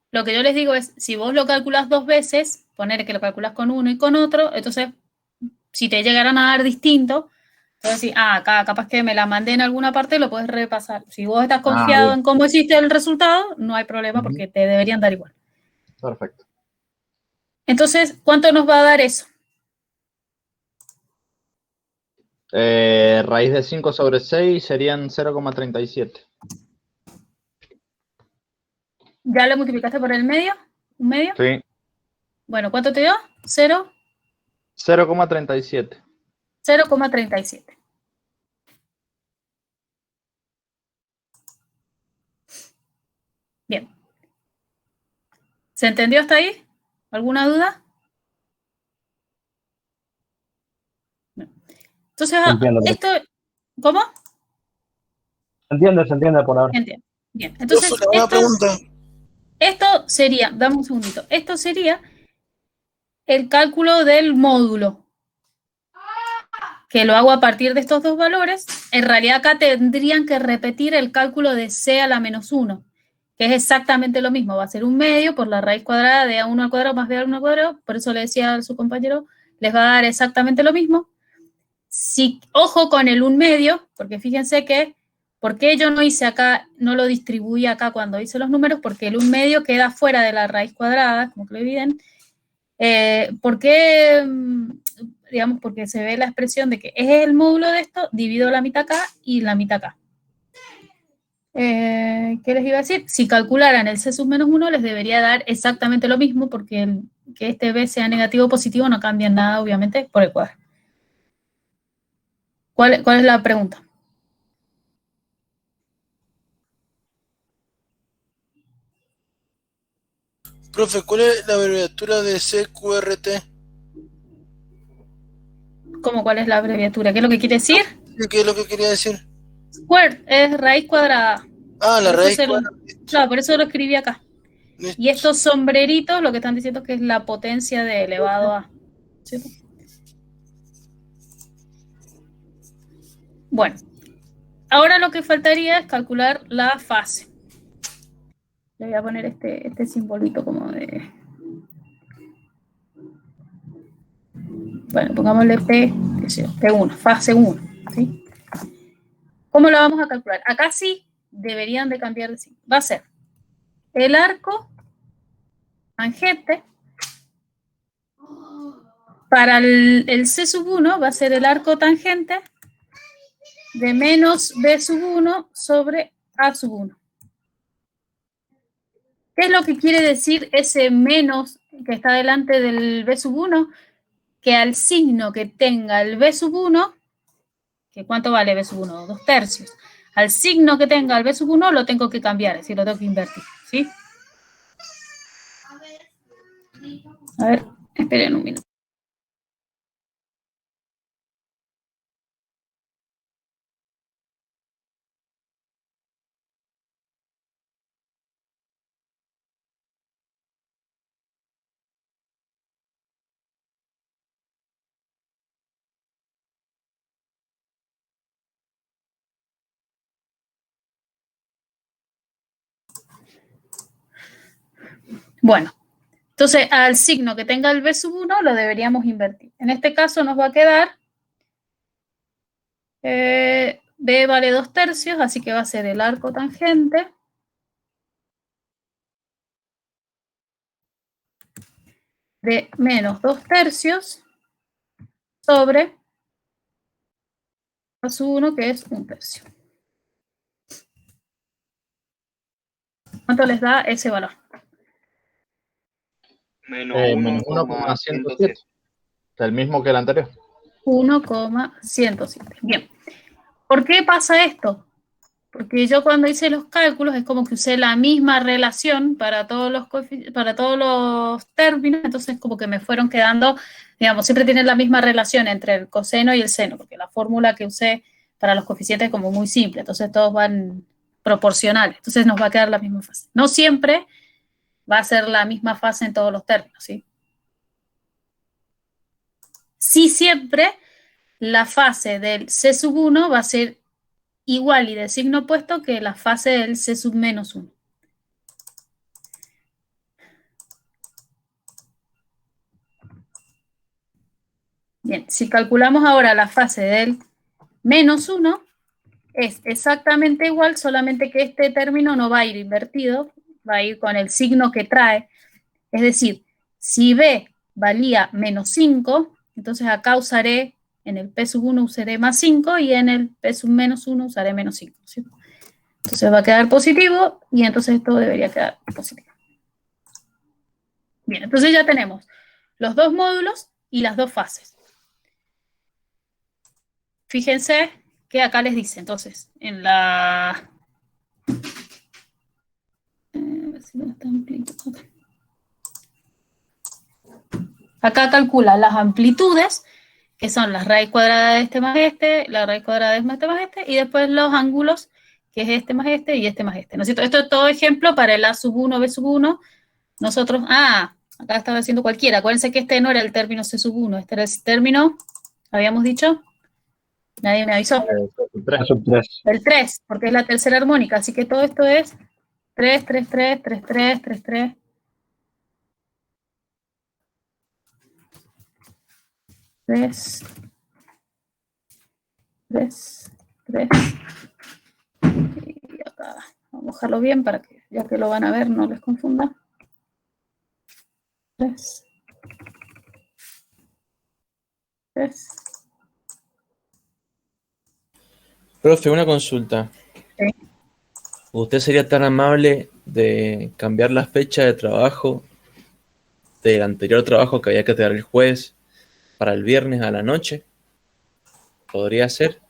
Lo que yo les digo es, si vos lo calculás 2 veces, poner que lo calculás con uno y con otro, entonces, si te llegaran a dar distinto, entonces decir, acá capaz que me la mandé en alguna parte, lo puedes repasar. Si vos estás confiado en cómo hiciste el resultado, no hay problema porque te deberían dar igual. Perfecto. Entonces, ¿cuánto nos va a dar eso? Raíz de 5 sobre 6 serían 0,37. ¿Ya lo multiplicaste por el medio? ¿Un medio? Sí. Bueno, ¿cuánto te dio? 0. 0,37. 0,37. Bien. ¿Se entendió hasta ahí? ¿Alguna duda? No. Entonces, Entiendo. esto, ¿cómo? Se entiende por ahora. Entiendo. Bien, entonces Profe, una pregunta. esto sería, dame un segundito, esto sería el cálculo del módulo, que lo hago a partir de estos dos valores. En realidad acá tendrían que repetir el cálculo de c a la menos 1, que es exactamente lo mismo, va a ser un medio por la raíz cuadrada de a1 al cuadrado más b al 1 al cuadrado, por eso le decía a su compañero, les va a dar exactamente lo mismo. Si, ojo con el 1 medio, porque fíjense que, ¿por qué yo no hice acá, no lo distribuí acá cuando hice los números? Porque el 1 medio queda fuera de la raíz cuadrada, como que lo evidente. ¿Por qué? Digamos, porque se ve la expresión de que es el módulo de esto, divido la mitad acá y la mitad acá. ¿Qué les iba a decir? Si calcularan el C sub menos 1, les debería dar exactamente lo mismo, porque que este B sea negativo o positivo no cambia nada, obviamente, por el cuadrado. ¿Cuál es la pregunta? Profe, ¿cuál es la abreviatura de CQRT? ¿Cómo cuál es la abreviatura? ¿Qué es lo que quiere decir? ¿Qué es lo que quería decir? Squared es raíz cuadrada. Ah, la Por eso raíz se lo- cuadrada. Claro, por eso lo escribí acá. Listo. Y estos sombreritos lo que están diciendo es que es la potencia de elevado a. ¿Cierto? Bueno, ahora lo que faltaría es calcular la fase. Le voy a poner este simbolito como de. Bueno, pongámosle P, qué sé yo, P1, fase 1. ¿Sí? ¿Cómo la vamos a calcular? Acá sí deberían de cambiar de signo. Va a ser el arco tangente. Para el C sub 1 va a ser el arco tangente de menos B sub 1 sobre A sub 1. ¿Qué es lo que quiere decir ese menos que está delante del B sub 1? Que al signo que tenga el B sub 1, que ¿cuánto vale B sub 1? 2 tercios. Al signo que tenga el B sub 1 lo tengo que cambiar, es decir, lo tengo que invertir. ¿Sí? A ver, esperen un minuto. Bueno, entonces al signo que tenga el B sub 1 lo deberíamos invertir. En este caso nos va a quedar B vale 2 tercios, así que va a ser el arco tangente de menos 2 tercios sobre A sub 1, que es 1 tercio. ¿Cuánto les da ese valor? Menos 1,107. El mismo que el anterior. 1,107. Bien. ¿Por qué pasa esto? Porque yo cuando hice los cálculos es como que usé la misma relación para todos los términos, entonces como que me fueron quedando, digamos, siempre tienen la misma relación entre el coseno y el seno, porque la fórmula que usé para los coeficientes es como muy simple, entonces todos van proporcionales, entonces nos va a quedar la misma fase. No siempre va a ser la misma fase en todos los términos, ¿sí? Sí siempre la fase del C sub 1 va a ser igual y de signo opuesto que la fase del C sub menos 1. Bien, si calculamos ahora la fase del menos 1, es exactamente igual, solamente que este término no va a ir invertido, va a ir con el signo que trae. Es decir, si B valía menos 5, entonces acá usaré, en el P sub 1 usaré más 5 y en el P sub menos 1 usaré menos 5. ¿Sí? Entonces va a quedar positivo y entonces esto debería quedar positivo. Bien, entonces ya tenemos los dos módulos y las dos fases. Fíjense que acá les dice, entonces, en la... Acá calcula las amplitudes, que son la raíz cuadrada de este más este, la raíz cuadrada de este más este, y después los ángulos, que es este más este y este más este, ¿no es cierto? Esto es todo ejemplo para el A sub 1, B sub 1. Nosotros, acá estaba haciendo cualquiera. Acuérdense que este no era el término C sub 1, este era el término, habíamos dicho, nadie me avisó. Sub 3. El 3, porque es la tercera armónica, así que todo esto es 3, 3, 3, 3, 3, 3, 3. 3, 3, 3. Y acá, vamos a dejarlo bien para que, ya que lo van a ver, no les confunda. 3. 3. Profe, una consulta. Sí. ¿Usted sería tan amable de cambiar la fecha de trabajo del anterior trabajo que había que tener el jueves para el viernes a la noche? ¿Podría ser?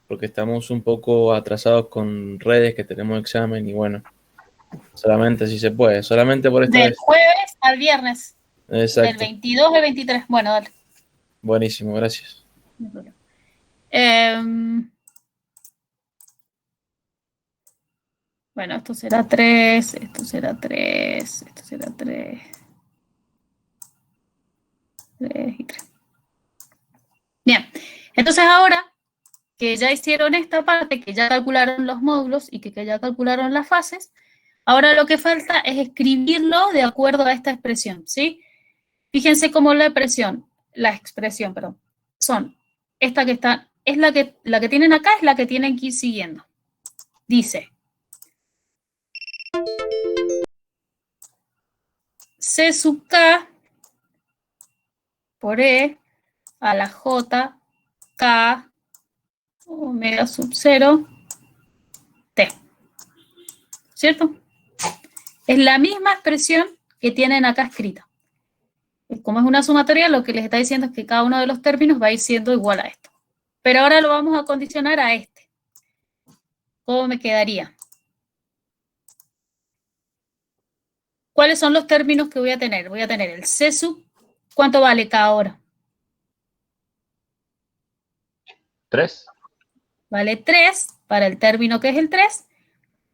Porque estamos un poco atrasados con redes, que tenemos examen y bueno, solamente si se puede, solamente por esta Del vez. jueves al viernes. Exacto. Del 22 al 23. Bueno, dale. Buenísimo, gracias. No hay problema. Bueno, esto será 3, esto será 3, esto será 3. 3 y 3. Bien, entonces ahora que ya hicieron esta parte, que ya calcularon los módulos y que ya calcularon las fases, ahora lo que falta es escribirlo de acuerdo a esta expresión, ¿sí? Fíjense cómo la expresión, son esta que está, es la que tienen acá, es la que tienen que ir siguiendo. Dice, C sub K por E a la J K omega sub 0 T. ¿Cierto? Es la misma expresión que tienen acá escrita. Como es una sumatoria, lo que les está diciendo es que cada uno de los términos va a ir siendo igual a esto. Pero ahora lo vamos a condicionar a este. ¿Cómo me quedaría? ¿Cuáles son los términos que voy a tener? Voy a tener el C sub. ¿Cuánto vale cada hora? 3. Vale 3 para el término que es el 3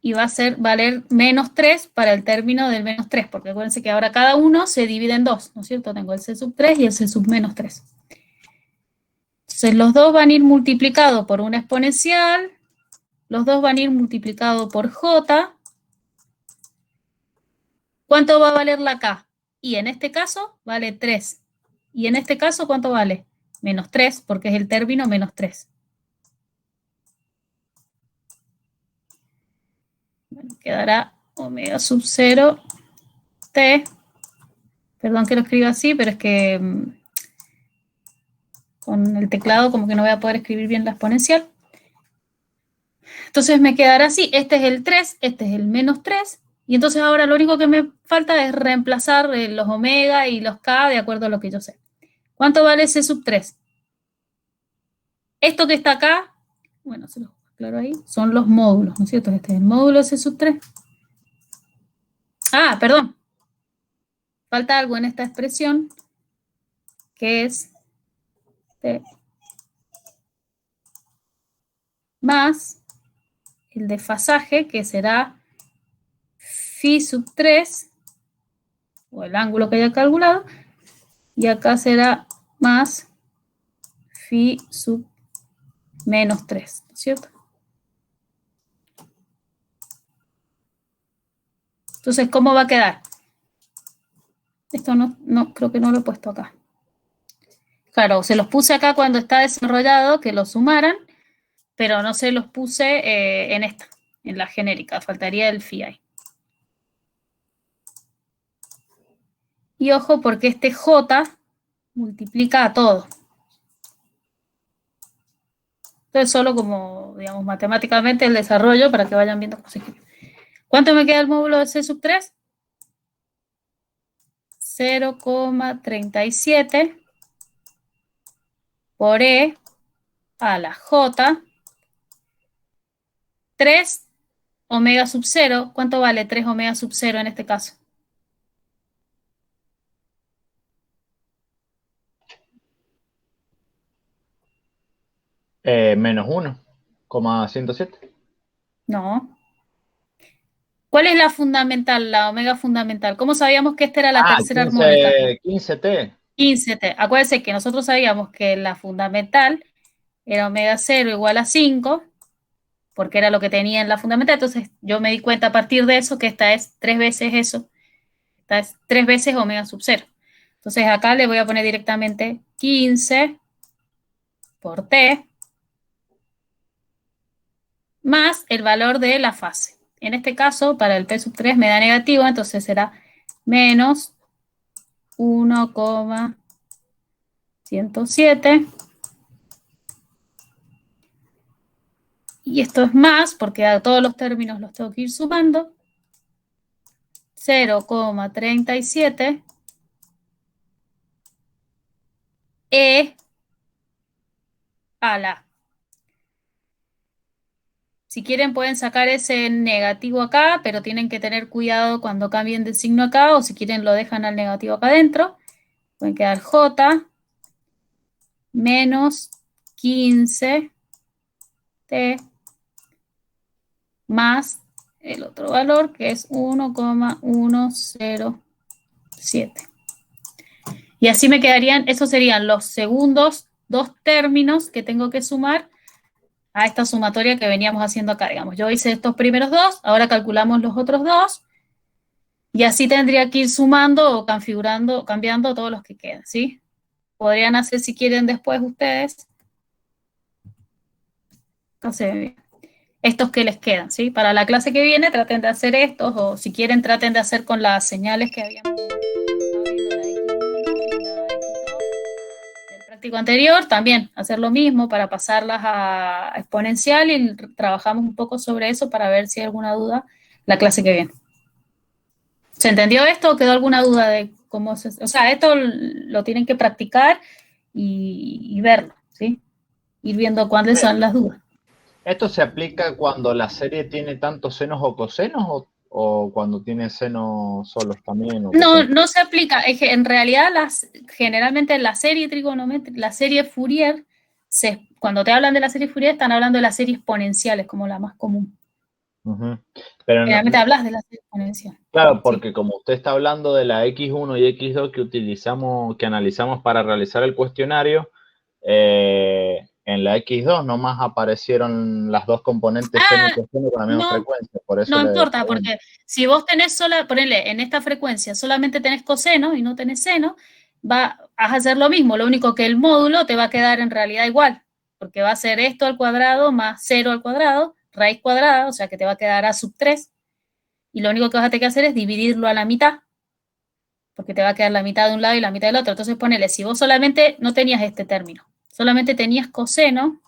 y va a valer menos 3 para el término del menos 3, porque acuérdense que ahora cada uno se divide en dos, ¿no es cierto? Tengo el C sub 3 y el C sub menos 3. Entonces los dos van a ir multiplicados por una exponencial, los dos van a ir multiplicados por J. ¿Cuánto va a valer la K? Y en este caso vale 3. Y en este caso, ¿cuánto vale? Menos 3, porque es el término menos 3. Bueno, quedará omega sub 0 T. Perdón que lo escriba así, pero es que con el teclado como que no voy a poder escribir bien la exponencial. Entonces me quedará así. Este es el 3, este es el menos 3. Y entonces ahora lo único que me falta es reemplazar los omega y los K de acuerdo a lo que yo sé. ¿Cuánto vale C sub 3? Esto que está acá, bueno, se lo aclaro ahí, son los módulos, ¿no es cierto? Este es el módulo C sub 3. Perdón. Falta algo en esta expresión, que es T más el desfasaje, que será phi sub 3, o el ángulo que haya calculado, y acá será más phi sub menos 3, ¿no es cierto? Entonces, ¿cómo va a quedar? Esto no creo que no lo he puesto acá. Claro, se los puse acá cuando está desarrollado, que lo sumaran, pero no se los puse en esta, en la genérica. Faltaría el phi ahí. Y ojo, porque este J multiplica a todo. Entonces, solo como, digamos, matemáticamente el desarrollo para que vayan viendo cómo se escribe. ¿Cuánto me queda el módulo de C sub 3? 0,37 por E a la J 3 omega sub 0, ¿cuánto vale 3 omega sub 0 en este caso? Menos 1,107. No. ¿Cuál es la fundamental, la omega fundamental? ¿Cómo sabíamos que esta era la tercera armónica? 15T. 15T. Acuérdense que nosotros sabíamos que la fundamental era omega 0 igual a 5, porque era lo que tenía en la fundamental. Entonces yo me di cuenta a partir de eso que esta es 3 veces eso. Esta es 3 veces omega sub 0. Entonces acá le voy a poner directamente 15 por T más el valor de la fase. En este caso, para el P sub 3 me da negativo, entonces será menos 1,107. Y esto es más, porque a todos los términos los tengo que ir sumando. 0,37 E a la. Si quieren pueden sacar ese negativo acá, pero tienen que tener cuidado cuando cambien de signo acá, o si quieren lo dejan al negativo acá adentro. Pueden quedar J menos 15 T más el otro valor que es 1,107. Y así me quedarían, esos serían los segundos 2 términos que tengo que sumar a esta sumatoria que veníamos haciendo acá, digamos. Yo hice estos primeros 2, ahora calculamos los otros 2, y así tendría que ir sumando o configurando, cambiando todos los que quedan, ¿sí? Podrían hacer si quieren después ustedes. Entonces, estos que les quedan, ¿sí? Para la clase que viene traten de hacer estos, o si quieren traten de hacer con las señales que habíamos viendo, la X1 y la X2 del práctico anterior, también hacer lo mismo para pasarlas a exponencial, y trabajamos un poco sobre eso para ver si hay alguna duda la clase que viene. ¿Se entendió esto o quedó alguna duda de cómo se...? O sea, esto lo tienen que practicar y verlo, ¿sí? Ir viendo cuáles son las dudas. ¿Esto se aplica cuando la serie tiene tantos senos o cosenos o cuando tiene senos solos también? No se aplica. Es que en realidad generalmente la serie trigonométrica, la serie Fourier, cuando te hablan de la serie Fourier están hablando de las series exponenciales como la más común. Pero generalmente hablas de la serie exponencial. Claro, porque como usted está hablando de la X1 y X2 que analizamos para realizar el cuestionario, en la X2 nomás aparecieron las dos componentes seno y coseno con la misma frecuencia. Por eso no importa, porque si vos tenés ponele, en esta frecuencia solamente tenés coseno y no tenés seno, vas a hacer lo mismo, lo único que el módulo te va a quedar en realidad igual, porque va a ser esto al cuadrado más 0 al cuadrado, raíz cuadrada, o sea que te va a quedar a sub 3, y lo único que vas a tener que hacer es dividirlo a la mitad, porque te va a quedar la mitad de un lado y la mitad del otro. Entonces ponele, si vos solamente no tenías este término, solamente tenías coseno,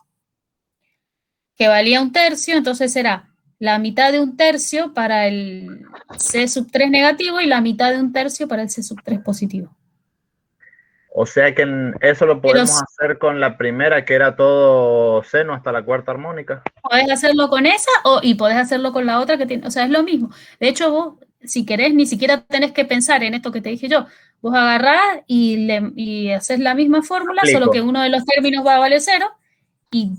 que valía 1/3, entonces será la mitad de 1/3 para el C sub 3 negativo y la mitad de 1/3 para el C sub 3 positivo. O sea que eso lo podemos hacer con la primera, que era todo seno hasta la cuarta armónica. Podés hacerlo con esa y podés hacerlo con la otra que tiene, o sea, es lo mismo. De hecho, vos, si querés, ni siquiera tenés que pensar en esto que te dije yo. Vos agarrás y haces la misma fórmula, solo que uno de los términos va a valer 0 y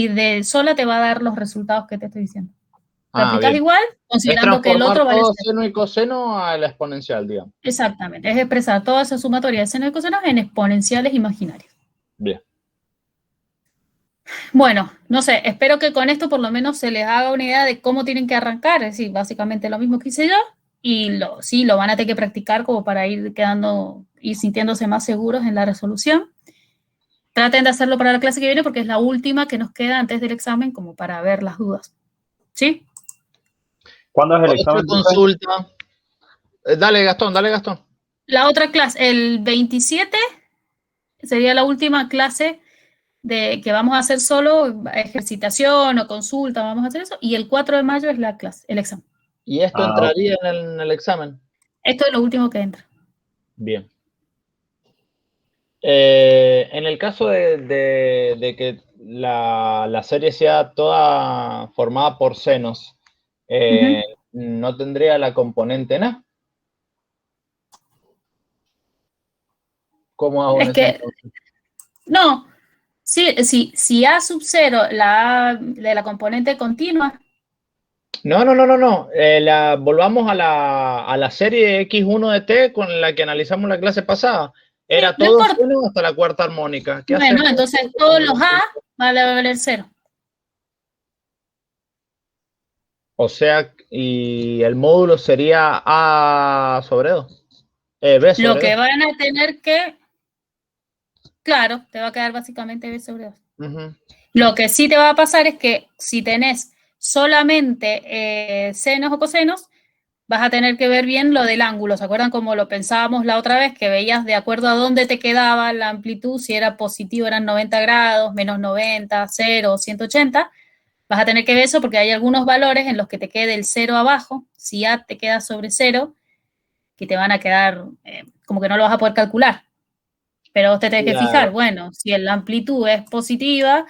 de sola te va a dar los resultados que te estoy diciendo. Lo aplicás igual, considerando que el otro vale 0. Seno y coseno a la exponencial, digamos. Exactamente, es expresar toda esa sumatoria de seno y coseno en exponenciales imaginarias. Bien. Bueno, no sé, espero que con esto por lo menos se les haga una idea de cómo tienen que arrancar, es decir, básicamente lo mismo que hice yo, y sí, lo van a tener que practicar como para ir sintiéndose más seguros en la resolución. Traten de hacerlo para la clase que viene porque es la última que nos queda antes del examen como para ver las dudas. ¿Sí? ¿Cuándo es el examen? Consulta. Dale, Gastón. La otra clase, el 27, sería la última clase que vamos a hacer solo ejercitación o consulta, vamos a hacer eso, y el 4 de mayo es la clase, el examen. ¿Y esto entraría en el examen? Esto es lo último que entra. Bien. En el caso de que la serie sea toda formada por senos, no tendría la componente nada. ¿Cómo hago en Es que, entonces? no, si A sub 0, la A de la componente continua, No. Volvamos a la serie X1 de T con la que analizamos la clase pasada. Era no todo importa. seno hasta la cuarta armónica. ¿Qué Bueno, hacemos? entonces todos los A van a valer 0. O sea, y el módulo sería A sobre 2. B sobre Lo que 2. van a tener que, claro, te va a quedar básicamente B sobre 2. Lo que sí te va a pasar es que si tenés solamente senos o cosenos, vas a tener que ver bien lo del ángulo. ¿Se acuerdan como lo pensábamos la otra vez? Que veías de acuerdo a dónde te quedaba la amplitud, si era positivo eran 90 grados, menos 90, 0, 180. Vas a tener que ver eso porque hay algunos valores en los que te quede el 0 abajo, si A te queda sobre 0, que te van a quedar como que no lo vas a poder calcular. Pero vos te tenés que fijar, bueno, si la amplitud es positiva,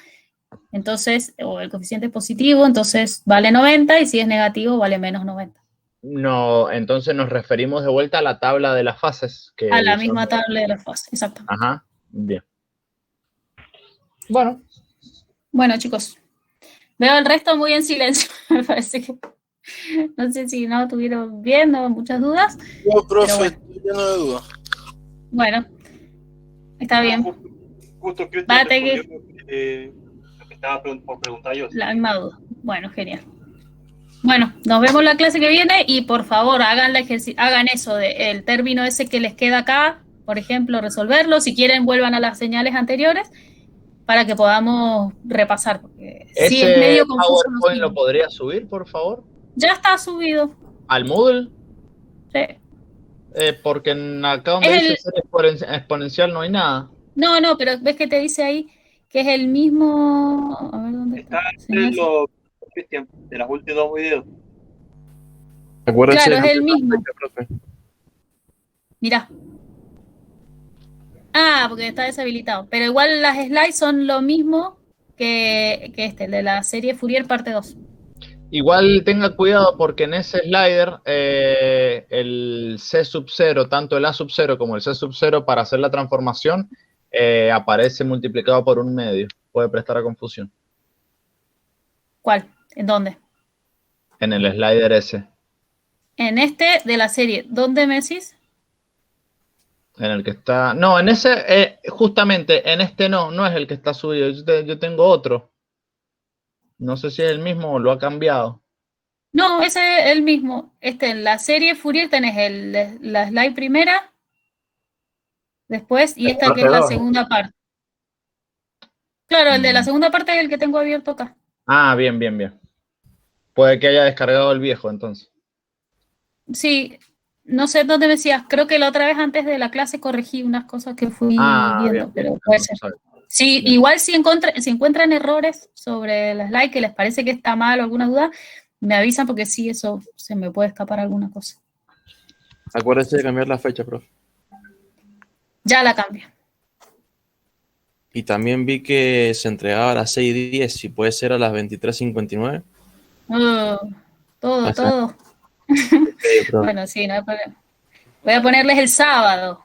entonces, o el coeficiente es positivo, entonces vale 90, y si es negativo, vale menos 90. No, entonces nos referimos de vuelta a la tabla de las fases. A la misma tabla de las fases, exacto. Ajá, bien. Bueno, chicos, veo el resto muy en silencio. Me parece que no sé si no estuvieron viendo, muchas dudas. No, profe, bueno. estoy lleno de dudas. Bueno, está bien. Justo que lo que estaba por preguntar yo. La misma duda. Bueno, genial. Bueno, nos vemos la clase que viene y por favor hagan eso del término ese que les queda acá, por ejemplo, resolverlo. Si quieren, vuelvan a las señales anteriores para que podamos repasar. Porque sí, es medio confuso. PowerPoint lo podría subir, por favor. Ya está subido. ¿Al Moodle? Sí. Porque acá donde dice ser exponencial no hay nada. No, pero ves que te dice ahí que es el mismo. A ver dónde está. De los últimos 2 videos. Acuérdense claro, de es el mismo. Mirá. Porque está deshabilitado. Pero igual las slides son lo mismo que el de la serie Fourier parte 2. Igual tenga cuidado porque en ese slider el C sub 0, tanto el A sub 0 como el C sub 0 para hacer la transformación aparece multiplicado por 1/2. Puede prestar a confusión. ¿Cuál? ¿En dónde? En el slider ese. En este de la serie, ¿dónde me decís? En el que está... No, en ese, justamente, en este no es el que está subido. Yo tengo otro. No sé si es el mismo o lo ha cambiado. No, ese es el mismo. En la serie Fourier tenés la slide primera, después, y esta que es la segunda parte. Claro, el de la segunda parte es el que tengo abierto acá. Bien. Puede que haya descargado el viejo, entonces. Sí, no sé dónde me decías. Creo que la otra vez antes de la clase corregí unas cosas que fui viendo, bien, pero puede ser. Sí, bien. Igual si encuentran errores sobre la slide que les parece que está mal o alguna duda, me avisan porque sí, eso se me puede escapar alguna cosa. Acuérdense de cambiar la fecha, profe. Ya la cambio. Y también vi que se entregaba a las 6:10, si puede ser a las 23:59. Todo. Bueno, sí, no hay problema. Voy a ponerles el sábado.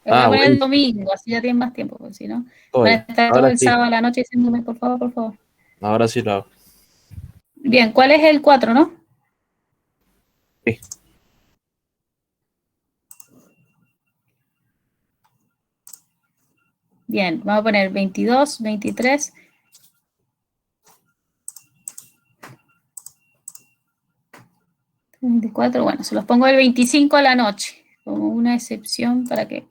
Voy a poner el domingo, así ya tienen más tiempo, porque si no, van a estar todo el sábado a la noche diciéndome, por favor. Ahora sí lo hago. Bien, ¿cuál es el 4, no? Sí. Bien, vamos a poner 22, 23. Bueno, se los pongo el 25 a la noche, como una excepción para que...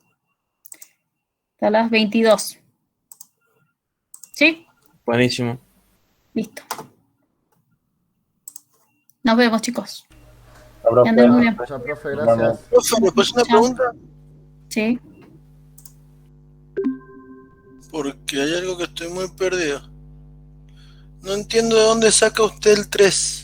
Hasta las 22. ¿Sí? Buenísimo. Listo. Nos vemos, chicos. Profe, anden muy bien. Profe, gracias. Profe, ¿me puedes una pregunta? Sí. Porque hay algo que estoy muy perdido. No entiendo de dónde saca usted el 3.